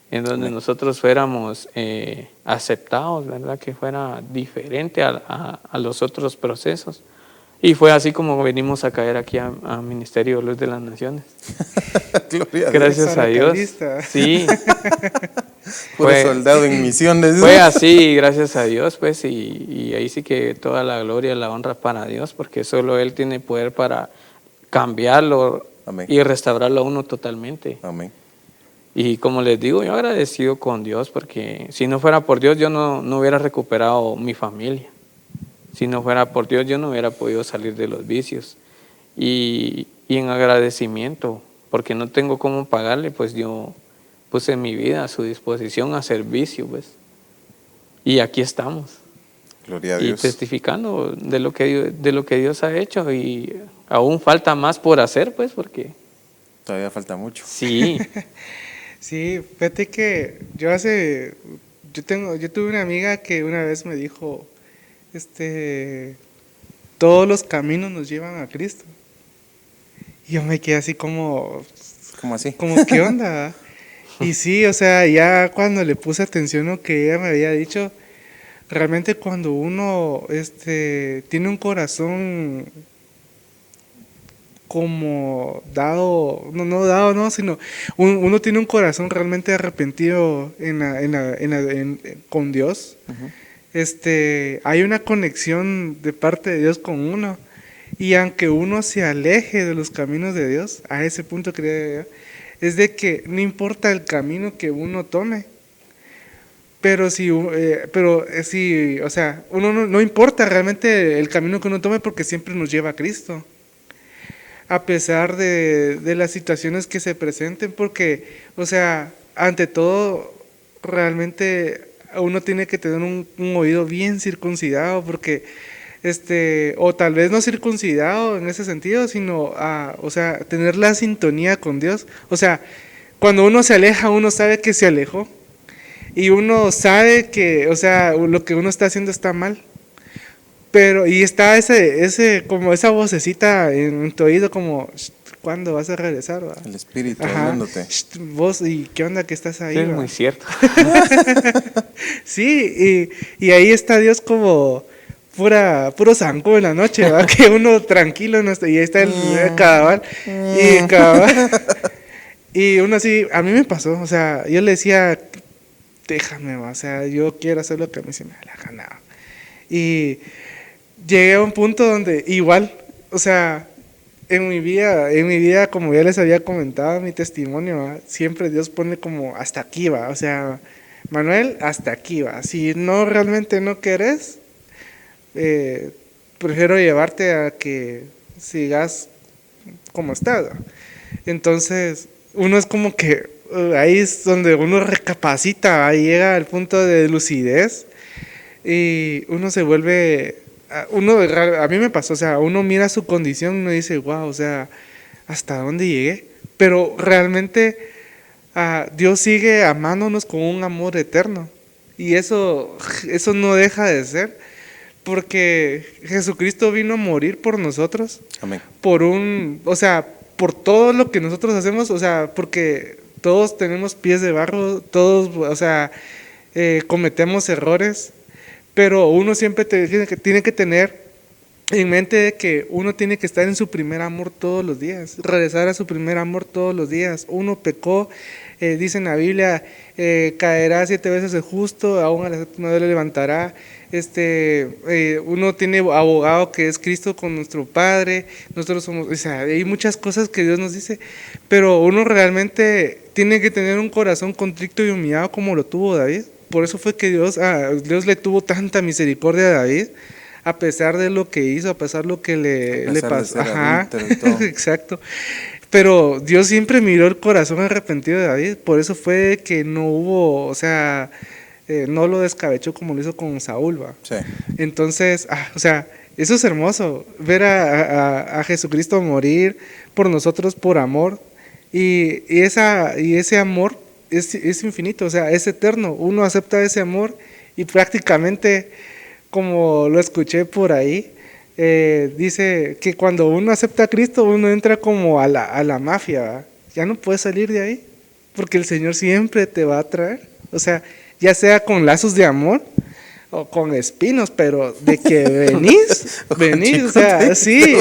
en donde nosotros fuéramos aceptados, ¿verdad? Que fuera diferente a los otros procesos. Y fue así como venimos a caer aquí a Ministerio Luz de las Naciones. Gloria a Dios. Gracias a Dios. Sindicalista. Sí. Puro Fue- soldado en misiones. Fue así, gracias a Dios, pues, y ahí sí que toda la gloria y la honra para Dios, porque solo Él tiene poder para cambiarlo Amén. y restaurarlo a uno totalmente. Amén. Y como les digo, yo agradecido con Dios, porque si no fuera por Dios, yo no hubiera recuperado mi familia. Si no fuera por Dios, yo no hubiera podido salir de los vicios. Y en agradecimiento, porque no tengo cómo pagarle, pues yo puse mi vida a su disposición a servicio, pues. Y aquí estamos. Gloria a Y Dios. testificando de lo que Dios ha hecho, y aún falta más por hacer, pues, porque Todavía falta mucho. sí, Sí, fíjate que yo tuve una amiga que una vez me dijo, todos los caminos nos llevan a Cristo. Y yo me quedé así como ¿Cómo así? ¿qué onda? Y sí, o sea, ya cuando le puse atención a lo que ella me había dicho, realmente cuando uno tiene un corazón como dado, no dado, no, sino uno tiene un corazón realmente arrepentido con Dios. Hay una conexión de parte de Dios con uno. Y aunque uno se aleje de los caminos de Dios, a ese punto quería llegar, es de que no importa el camino que uno tome, pero si, o sea, uno no importa realmente el camino que uno tome porque siempre nos lleva a Cristo. A pesar de las situaciones que se presenten, porque, o sea, ante todo, realmente uno tiene que tener un oído bien circuncidado, porque, o tal vez no circuncidado en ese sentido, sino, o sea, tener la sintonía con Dios. O sea, cuando uno se aleja, uno sabe que se alejó, y uno sabe que, o sea, lo que uno está haciendo está mal. Pero, y está como esa vocecita en tu oído como, ¿cuándo vas a regresar? Va? El Espíritu Ajá. hablándote. Vos, ¿y qué onda que estás ahí? sí, es va? muy cierto. Sí, y ahí está Dios como puro zanco en la noche, ¿va? Que uno tranquilo no está, y ahí está el cabal, y uno así, a mí me pasó, o sea, yo le decía, déjame, va, o sea, yo quiero hacer lo que a mí se me da la gana, va. Y llegué a un punto donde igual, o sea, en mi vida, como ya les había comentado, mi testimonio, ¿va? Siempre Dios pone como hasta aquí, va, o sea, Manuel, hasta aquí, va. Si no realmente no querés, prefiero llevarte a que sigas como estás, ¿va? Entonces, uno es como que ahí es donde uno recapacita, ¿va? Y llega al punto de lucidez y uno se vuelve, a mí me pasó, o sea, uno mira su condición y uno dice, wow, o sea, ¿hasta dónde llegué? Pero realmente Dios sigue amándonos con un amor eterno, y eso no deja de ser, porque Jesucristo vino a morir por nosotros, Amén. o sea, por todo lo que nosotros hacemos, o sea, porque todos tenemos pies de barro, todos, o sea, cometemos errores, pero uno siempre tiene que tener en mente de que uno tiene que estar en su primer amor todos los días, regresar a su primer amor todos los días. Uno pecó, dice en la Biblia, caerá 7 veces el justo, aún a la 7ª le levantará. Uno tiene abogado que es Cristo con nuestro Padre, nosotros somos, o sea, hay muchas cosas que Dios nos dice, pero uno realmente tiene que tener un corazón contrito y humillado como lo tuvo David. Por eso fue que Dios le tuvo tanta misericordia a David, a pesar de lo que hizo, a pesar de lo que le pasó. Ajá, exacto. Pero Dios siempre miró el corazón arrepentido de David, por eso fue que no hubo, o sea, no lo descabechó como lo hizo con Saúl, ¿va? Sí. Entonces, o sea, eso es hermoso, ver a Jesucristo morir por nosotros por amor, y ese amor es infinito, o sea, es eterno. Uno acepta ese amor y prácticamente como lo escuché por ahí, dice que cuando uno acepta a Cristo, uno entra como a la mafia, ¿va? Ya no puedes salir de ahí, porque el Señor siempre te va a traer. O sea, ya sea con lazos de amor o con espinos, pero de que venís, O con venís, o sea, chicote. sí,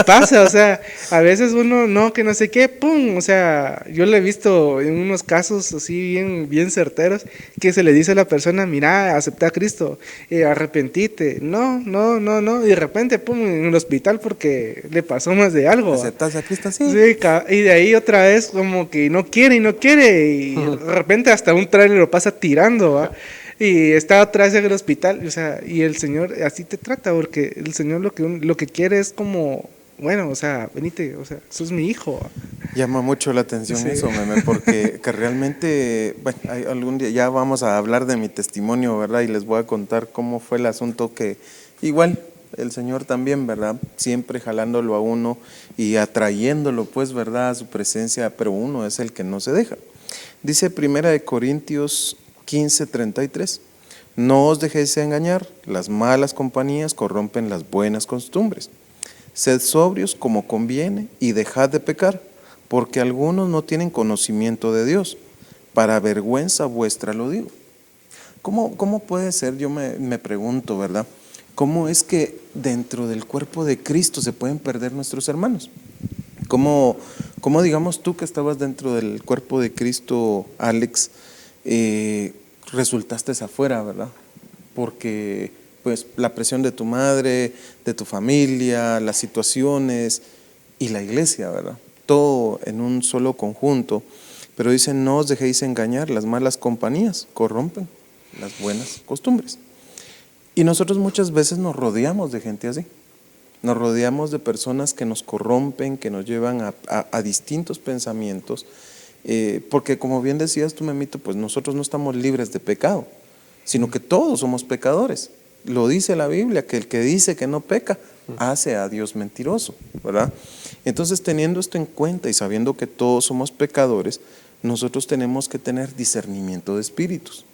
pasa, o sea, a veces uno no, que no sé qué, pum, o sea, yo lo he visto en unos casos así bien, bien certeros, que se le dice a la persona, mira, acepta a Cristo, arrepentite, no, no, no, no, y de repente, pum, en el hospital porque le pasó más de algo, ¿va? ¿Aceptas a Cristo? Sí. Sí, y de ahí otra vez como que no quiere y no quiere y de repente hasta un trailer lo pasa tirando, ¿va? Y está atrás en el hospital, o sea, y el Señor así te trata, porque el Señor lo que quiere es como, bueno, o sea, venite, o sea, sos mi hijo, ¿va? Llama mucho la atención Sí. eso, meme, porque que realmente, bueno, algún día ya vamos a hablar de mi testimonio, ¿verdad? Y les voy a contar cómo fue el asunto que igual el Señor también, ¿verdad? Siempre jalándolo a uno y atrayéndolo, pues, ¿verdad? A su presencia, pero uno es el que no se deja. Dice 1 Corintios 15:33, no os dejéis engañar, las malas compañías corrompen las buenas costumbres. Sed sobrios como conviene y dejad de pecar, porque algunos no tienen conocimiento de Dios. Para vergüenza vuestra lo digo. ¿Cómo puede ser? Yo me pregunto, ¿verdad? ¿Cómo es que dentro del cuerpo de Cristo se pueden perder nuestros hermanos? ¿Cómo digamos tú que estabas dentro del cuerpo de Cristo, Alex, resultaste afuera, ¿verdad? Porque pues la presión de tu madre, de tu familia, las situaciones y la iglesia, ¿verdad? Todo en un solo conjunto. Pero dicen, no os dejéis engañar, las malas compañías corrompen las buenas costumbres. Y nosotros muchas veces nos rodeamos de gente así. Nos rodeamos de personas que nos corrompen, que nos llevan a distintos pensamientos, porque como bien decías tú, Memito, pues nosotros no estamos libres de pecado, sino que todos somos pecadores. Lo dice la Biblia, que el que dice que no peca, hace a Dios mentiroso, ¿verdad? Entonces, teniendo esto en cuenta y sabiendo que todos somos pecadores, nosotros tenemos que tener discernimiento de espíritus.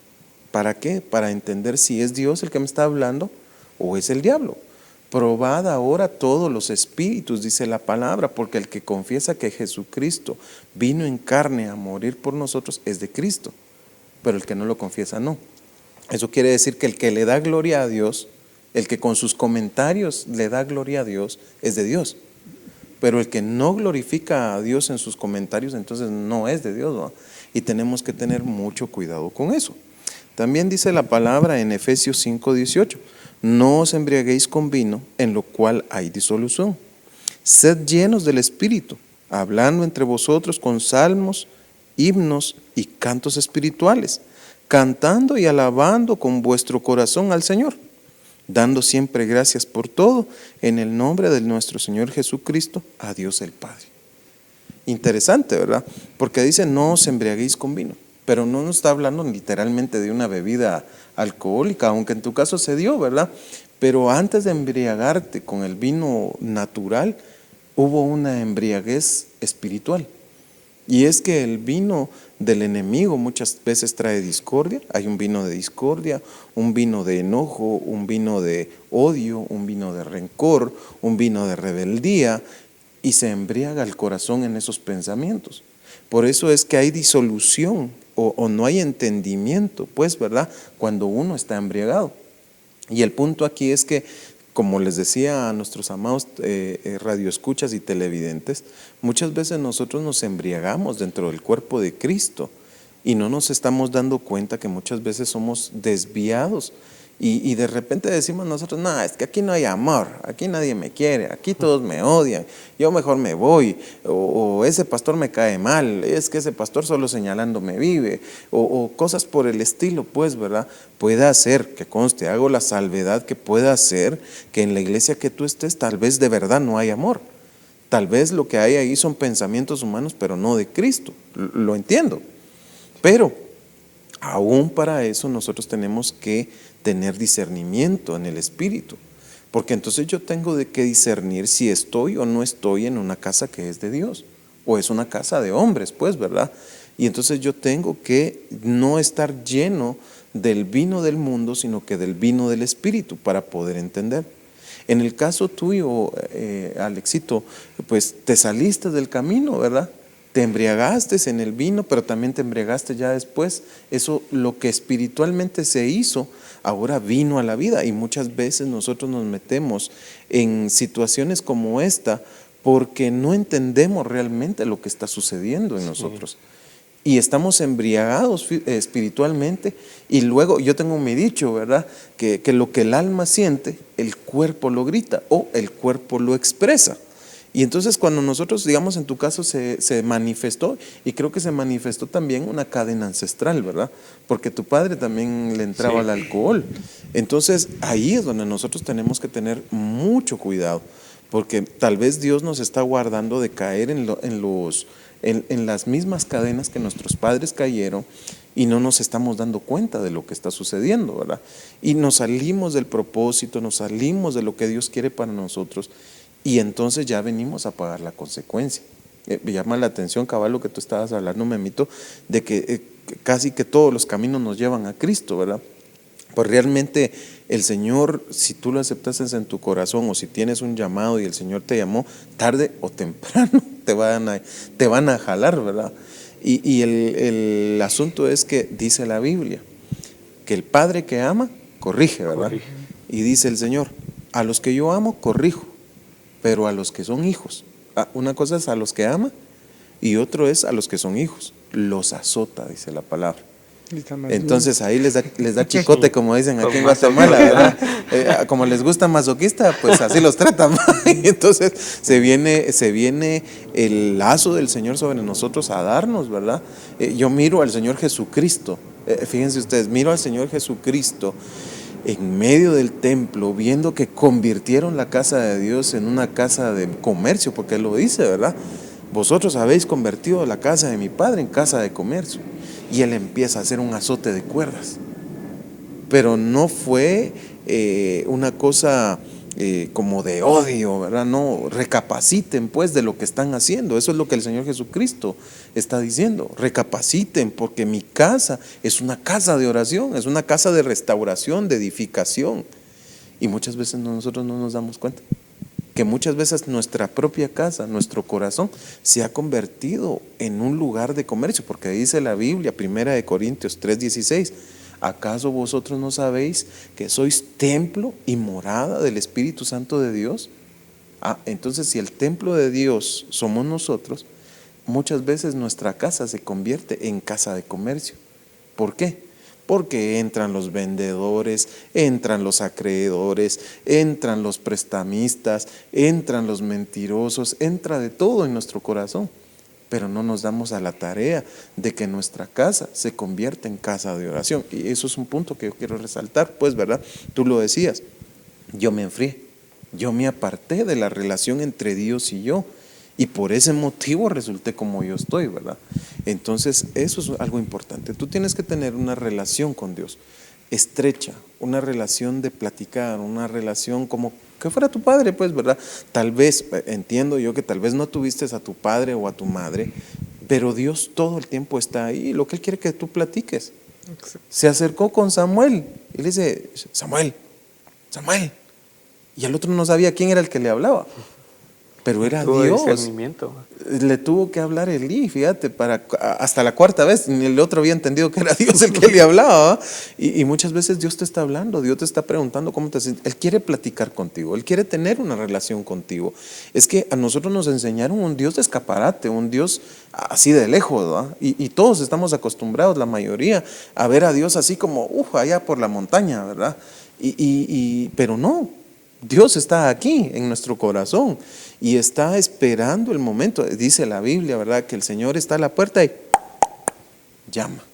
¿Para qué? Para entender si es Dios el que me está hablando o es el diablo. Probad ahora todos los espíritus, dice la palabra, porque el que confiesa que Jesucristo vino en carne a morir por nosotros es de Cristo, pero el que no lo confiesa no. Eso quiere decir que el que le da gloria a Dios, el que con sus comentarios le da gloria a Dios, es de Dios. Pero el que no glorifica a Dios en sus comentarios, entonces no es de Dios, ¿no? Y tenemos que tener mucho cuidado con eso. También dice la palabra en Efesios 5:18, no os embriaguéis con vino, en lo cual hay disolución. Sed llenos del Espíritu, hablando entre vosotros con salmos, himnos y cantos espirituales, cantando y alabando con vuestro corazón al Señor, dando siempre gracias por todo, en el nombre de nuestro Señor Jesucristo, a Dios el Padre. Interesante, ¿verdad? Porque dice, no os embriaguéis con vino. Pero no nos está hablando literalmente de una bebida alcohólica, aunque en tu caso se dio, ¿verdad? Pero antes de embriagarte con el vino natural, hubo una embriaguez espiritual. Y es que el vino del enemigo muchas veces trae discordia. Hay un vino de discordia, un vino de enojo, un vino de odio, un vino de rencor, un vino de rebeldía, y se embriaga el corazón en esos pensamientos. Por eso es que hay disolución o no hay entendimiento, pues, ¿verdad? Cuando uno está embriagado. Y el punto aquí es que, como les decía a nuestros amados radioescuchas y televidentes, muchas veces nosotros nos embriagamos dentro del cuerpo de Cristo y no nos estamos dando cuenta que muchas veces somos desviados y de repente decimos nosotros, no, es que aquí no hay amor, aquí nadie me quiere, aquí todos me odian, yo mejor me voy, o ese pastor me cae mal, es que ese pastor solo señalándome vive, o cosas por el estilo, pues, ¿verdad? Puede hacer, que conste, hago la salvedad que pueda hacer que en la iglesia que tú estés tal vez de verdad no hay amor, tal vez lo que hay ahí son pensamientos humanos, pero no de Cristo, lo entiendo, pero aún para eso nosotros tenemos que tener discernimiento en el espíritu, porque entonces yo tengo de que discernir si estoy o no estoy en una casa que es de Dios, o es una casa de hombres, pues, ¿verdad? Y entonces yo tengo que no estar lleno del vino del mundo, sino que del vino del Espíritu para poder entender. En el caso tuyo, Alexito, pues te saliste del camino, ¿verdad? Te embriagaste en el vino, pero también te embriagaste ya después. Eso, lo que espiritualmente se hizo, ahora vino a la vida. Y muchas veces nosotros nos metemos en situaciones como esta porque no entendemos realmente lo que está sucediendo en nosotros. Y estamos embriagados espiritualmente, y luego yo tengo mi dicho, ¿verdad? Que lo que el alma siente, el cuerpo lo grita o el cuerpo lo expresa. Y entonces cuando nosotros, digamos en tu caso, se manifestó, y creo que se manifestó también una cadena ancestral, ¿verdad? Porque tu padre también le entraba al alcohol. Entonces ahí es donde nosotros tenemos que tener mucho cuidado, porque tal vez Dios nos está guardando de caer en las mismas cadenas que nuestros padres cayeron, y no nos estamos dando cuenta de lo que está sucediendo, ¿verdad? Y nos salimos del propósito, nos salimos de lo que Dios quiere para nosotros, y entonces ya venimos a pagar la consecuencia. Me llama la atención, cabal, lo que tú estabas hablando, Memito, de que casi que todos los caminos nos llevan a Cristo, ¿verdad? Pues realmente el Señor, si tú lo aceptas en tu corazón, o si tienes un llamado y el Señor te llamó, tarde o temprano te van a jalar, ¿verdad? Y el asunto es que dice la Biblia que el padre que ama, corrige, ¿verdad? Corrige. Y dice el Señor, a los que yo amo, corrijo, pero a los que son hijos, una cosa es a los que ama y otro es a los que son hijos, los azota, dice la palabra. Entonces ahí les da chicote, como dicen aquí en Guatemala, ¿verdad? Como les gusta masoquista, pues así los tratan. Y entonces se viene el lazo del Señor sobre nosotros a darnos, ¿verdad? Yo miro al Señor Jesucristo, fíjense ustedes, miro al Señor Jesucristo en medio del templo, viendo que convirtieron la casa de Dios en una casa de comercio, porque Él lo dice, ¿verdad? Vosotros habéis convertido la casa de mi padre en casa de comercio. Y Él empieza a hacer un azote de cuerdas. Pero no fue una cosa como de odio, ¿verdad? No, recapaciten pues de lo que están haciendo. Eso es lo que el Señor Jesucristo está diciendo. Recapaciten, porque mi casa es una casa de oración, es una casa de restauración, de edificación. Y muchas veces nosotros no nos damos cuenta que muchas veces nuestra propia casa, nuestro corazón, se ha convertido en un lugar de comercio, porque dice la Biblia, 1 Corintios 3:16, ¿acaso vosotros no sabéis que sois templo y morada del Espíritu Santo de Dios? Entonces si el templo de Dios somos nosotros, muchas veces nuestra casa se convierte en casa de comercio. ¿Por qué? Porque entran los vendedores, entran los acreedores, entran los prestamistas, entran los mentirosos, entra de todo en nuestro corazón. Pero no nos damos a la tarea de que nuestra casa se convierta en casa de oración. Y eso es un punto que yo quiero resaltar, pues, ¿verdad? Tú lo decías, yo me enfrié, yo me aparté de la relación entre Dios y yo. Y por ese motivo resulté como yo estoy, ¿verdad? Entonces, eso es algo importante. Tú tienes que tener una relación con Dios estrecha, una relación de platicar, una relación como que fuera tu padre, pues, ¿verdad? Tal vez, entiendo yo que tal vez no tuviste a tu padre o a tu madre, pero Dios todo el tiempo está ahí. Lo que Él quiere que tú platiques. Se acercó con Samuel y le dice, Samuel, Samuel. Y el otro no sabía quién era el que le hablaba. Pero era Dios. Le tuvo que hablar Elí, fíjate, hasta la cuarta vez. El otro había entendido que era Dios el que le hablaba. Y muchas veces Dios te está hablando, Dios te está preguntando cómo te sientes. Él quiere platicar contigo, Él quiere tener una relación contigo. Es que a nosotros nos enseñaron un Dios de escaparate, un Dios así de lejos, ¿verdad? Y todos estamos acostumbrados, la mayoría, a ver a Dios así como, allá por la montaña, ¿verdad? Pero no. Dios está aquí en nuestro corazón y está esperando el momento. Dice la Biblia, ¿verdad? Que el Señor está a la puerta y llama.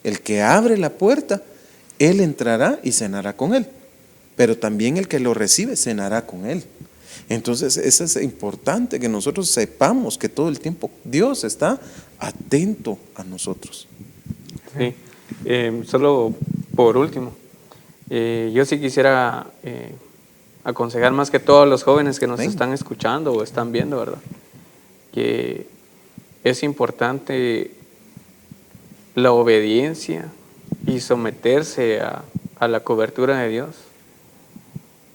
El que abre la puerta, Él entrará y cenará con Él. Pero también el que lo recibe cenará con Él. Entonces, eso es importante, que nosotros sepamos que todo el tiempo Dios está atento a nosotros. Sí, solo por último, yo sí quisiera aconsejar más que todos los jóvenes que nos están escuchando o están viendo, ¿verdad? Que es importante la obediencia y someterse a la cobertura de Dios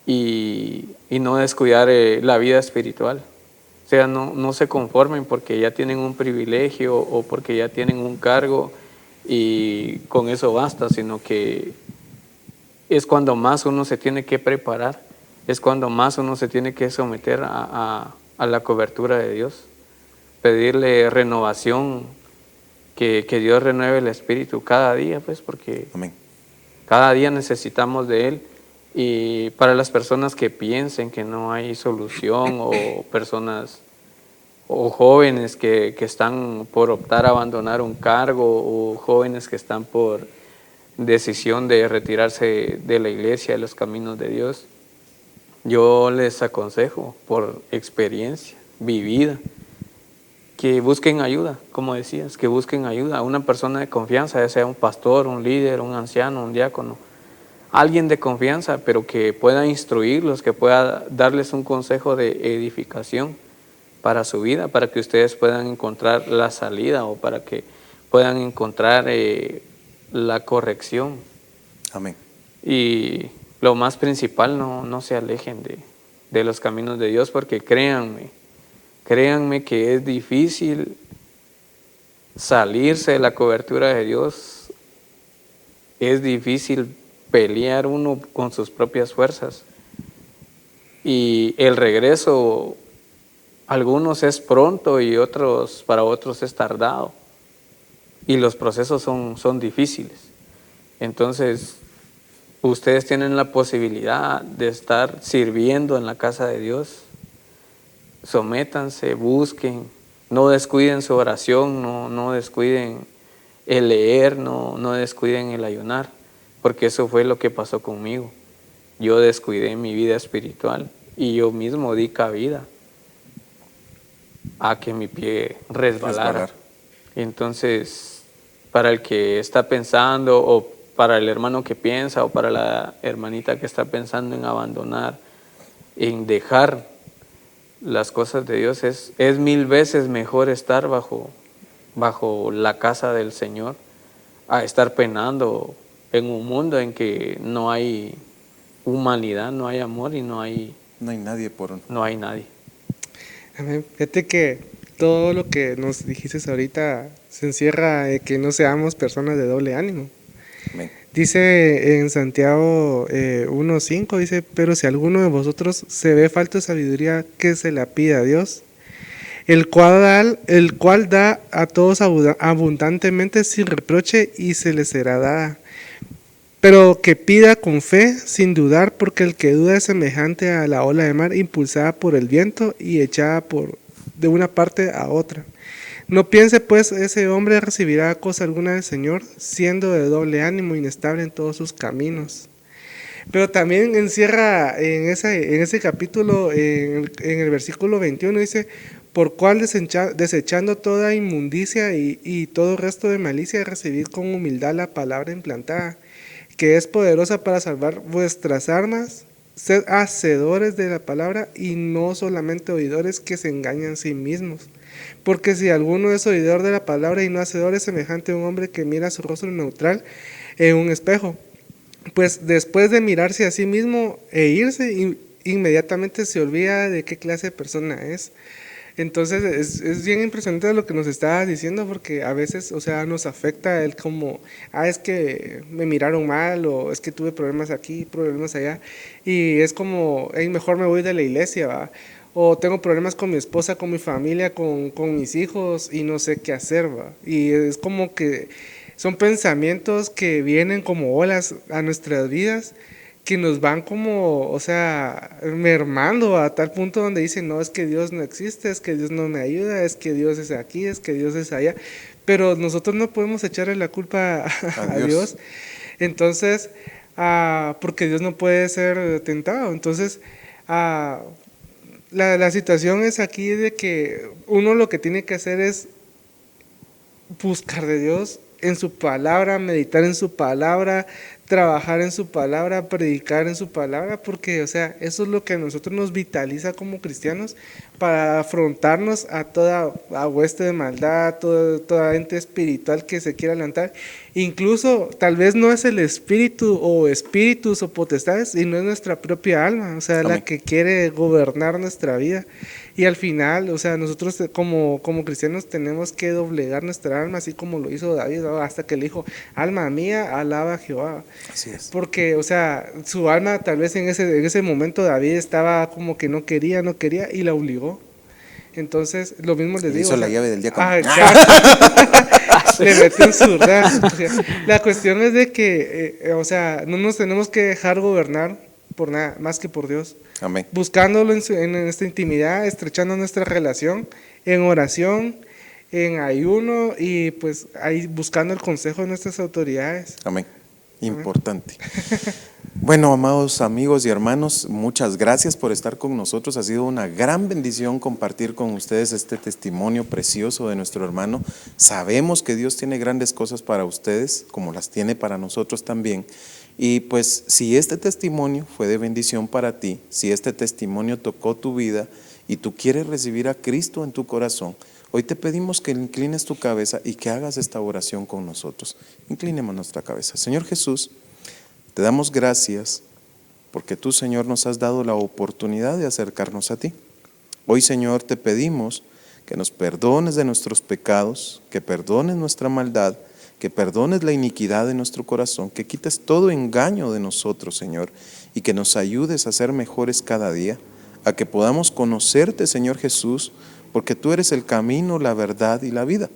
y no descuidar la vida espiritual. O sea, no se conformen porque ya tienen un privilegio o porque ya tienen un cargo y con eso basta, sino que es cuando más uno se tiene que preparar, es cuando más uno se tiene que someter a la cobertura de Dios, pedirle renovación, que Dios renueve el espíritu cada día, pues, porque Amén. cada día necesitamos de Él. Y para las personas que piensen que no hay solución, o personas o jóvenes que están por optar a abandonar un cargo, o jóvenes que están por decisión de retirarse de la iglesia, de los caminos de Dios, yo les aconsejo por experiencia vivida que busquen ayuda, como decías, que busquen ayuda a una persona de confianza, ya sea un pastor, un líder, un anciano, un diácono, alguien de confianza, pero que pueda instruirlos, que pueda darles un consejo de edificación para su vida, para que ustedes puedan encontrar la salida o para que puedan encontrar la corrección. Amén. Y lo más principal, no se alejen de los caminos de Dios, porque créanme que es difícil salirse de la cobertura de Dios, es difícil pelear uno con sus propias fuerzas. Y el regreso, algunos es pronto y para otros es tardado. Y los procesos son difíciles. Entonces, ustedes tienen la posibilidad de estar sirviendo en la casa de Dios. Sométanse, busquen, no descuiden su oración, no descuiden el leer, no descuiden el ayunar, porque eso fue lo que pasó conmigo. Yo descuidé mi vida espiritual y yo mismo di cabida a que mi pie resbalara. Entonces, para el que está pensando, o para el hermano que piensa, o para la hermanita que está pensando en abandonar, en dejar las cosas de Dios, es 1000 veces mejor estar bajo la casa del Señor a estar penando en un mundo en que no hay humanidad, no hay amor y no hay nadie no hay nadie. Amén. Fíjate que todo lo que nos dijiste ahorita se encierra en que no seamos personas de doble ánimo. Amén. Dice en Santiago 1:5, dice, pero si alguno de vosotros se ve falto de sabiduría, que se la pida a Dios, el cual da a todos abundantemente sin reproche, y se le será dada. Pero que pida con fe, sin dudar, porque el que duda es semejante a la ola de mar, impulsada por el viento y echada de una parte a otra. No piense pues ese hombre recibirá cosa alguna del Señor, siendo de doble ánimo, inestable en todos sus caminos. Pero también encierra en ese capítulo, en el versículo 21, dice, por cual desechando toda inmundicia y todo resto de malicia, recibid con humildad la palabra implantada, que es poderosa para salvar vuestras almas. Sed hacedores de la palabra y no solamente oidores, que se engañan a sí mismos. Porque si alguno es oidor de la palabra y no hacedor, es semejante a un hombre que mira su rostro neutral en un espejo. Pues después de mirarse a sí mismo e irse, inmediatamente se olvida de qué clase de persona es. Entonces es bien impresionante lo que nos está diciendo, porque a veces, o sea, nos afecta el como, es que me miraron mal, o es que tuve problemas aquí, problemas allá, y es como, mejor me voy de la iglesia, ¿va? O tengo problemas con mi esposa, con mi familia, con mis hijos, y no sé qué hacer, ¿va? Y es como que son pensamientos que vienen como olas a nuestras vidas, que nos van como, o sea, mermando a tal punto donde dicen, no, es que Dios no existe, es que Dios no me ayuda, es que Dios es aquí, es que Dios es allá. Pero nosotros no podemos echarle la culpa a Dios. Entonces, porque Dios no puede ser tentado. Entonces, la situación es aquí de que uno lo que tiene que hacer es buscar de Dios en su palabra, meditar en su palabra, trabajar en su palabra, predicar en su palabra, porque, o sea, eso es lo que a nosotros nos vitaliza como cristianos para afrontarnos a toda a hueste de maldad, toda ente espiritual que se quiera levantar. Incluso, tal vez no es el espíritu o espíritus o potestades, sino es nuestra propia alma, o sea, Amén. la que quiere gobernar nuestra vida. Y al final, o sea, nosotros como cristianos tenemos que doblegar nuestra alma, así como lo hizo David, ¿no? Hasta que le dijo, alma mía, alaba a Jehová. Así es. Porque, o sea, su alma tal vez en ese momento David estaba como que no quería y la obligó. Entonces, lo mismo les Le digo. hizo o la sea, llave del diácono. exacto. Le metió un zurda. O sea, la cuestión es de que, o sea, no nos tenemos que dejar gobernar por nada más que por Dios. Amén. Buscándolo en esta intimidad, estrechando nuestra relación en oración, en ayuno y pues ahí buscando el consejo de nuestras autoridades. Amén. Importante. Bueno, amados amigos y hermanos, muchas gracias por estar con nosotros. Ha sido una gran bendición compartir con ustedes este testimonio precioso de nuestro hermano. Sabemos que Dios tiene grandes cosas para ustedes, como las tiene para nosotros también. Y pues si este testimonio fue de bendición para ti, si este testimonio tocó tu vida y tú quieres recibir a Cristo en tu corazón, hoy te pedimos que inclines tu cabeza y que hagas esta oración con nosotros. Inclinemos nuestra cabeza. Señor Jesús, te damos gracias porque tú, Señor, nos has dado la oportunidad de acercarnos a ti. Hoy, Señor, te pedimos que nos perdones de nuestros pecados, que perdones nuestra maldad, que perdones la iniquidad de nuestro corazón, que quites todo engaño de nosotros, Señor, y que nos ayudes a ser mejores cada día, a que podamos conocerte, Señor Jesús, porque tú eres el camino, la verdad y la vida.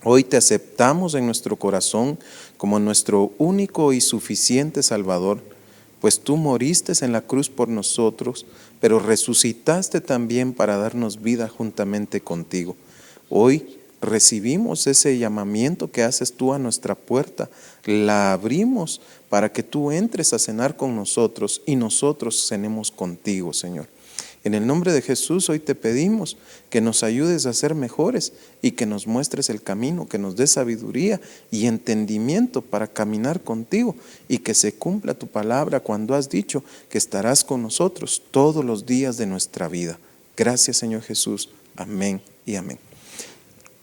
Hoy te aceptamos en nuestro corazón como nuestro único y suficiente Salvador, pues tú moriste en la cruz por nosotros, pero resucitaste también para darnos vida juntamente contigo. Hoy recibimos ese llamamiento que haces tú a nuestra puerta, la abrimos para que tú entres a cenar con nosotros y nosotros cenemos contigo, Señor. En el nombre de Jesús hoy te pedimos que nos ayudes a ser mejores y que nos muestres el camino, que nos des sabiduría y entendimiento para caminar contigo y que se cumpla tu palabra cuando has dicho que estarás con nosotros todos los días de nuestra vida. Gracias, Señor Jesús. Amén y amén.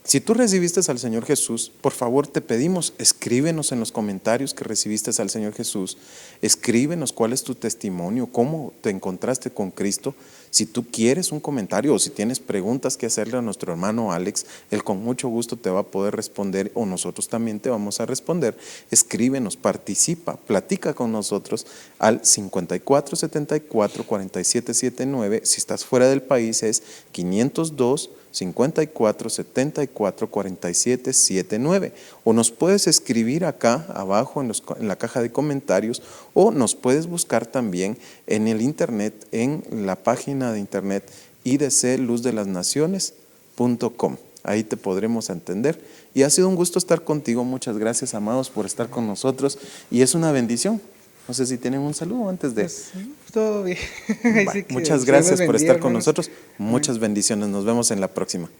Si tú recibiste al Señor Jesús, por favor te pedimos, escríbenos en los comentarios que recibiste al Señor Jesús. Escríbenos cuál es tu testimonio, cómo te encontraste con Cristo. Si tú quieres un comentario o si tienes preguntas que hacerle a nuestro hermano Alex, él con mucho gusto te va a poder responder o nosotros también te vamos a responder. Escríbenos, participa, platica con nosotros al 54 74 47 79. Si estás fuera del país es 502 54 74 47 79, o nos puedes escribir acá abajo en la caja de comentarios, o nos puedes buscar también en el internet, en la página de internet idcluzdelasnaciones.com. Ahí te podremos entender. Y ha sido un gusto estar contigo. Muchas gracias, amados, por estar con nosotros, y es una bendición. No sé si tienen un saludo antes de... Pues, todo bien. Muchas gracias por estar con nosotros. Muchas bendiciones. Nos vemos en la próxima.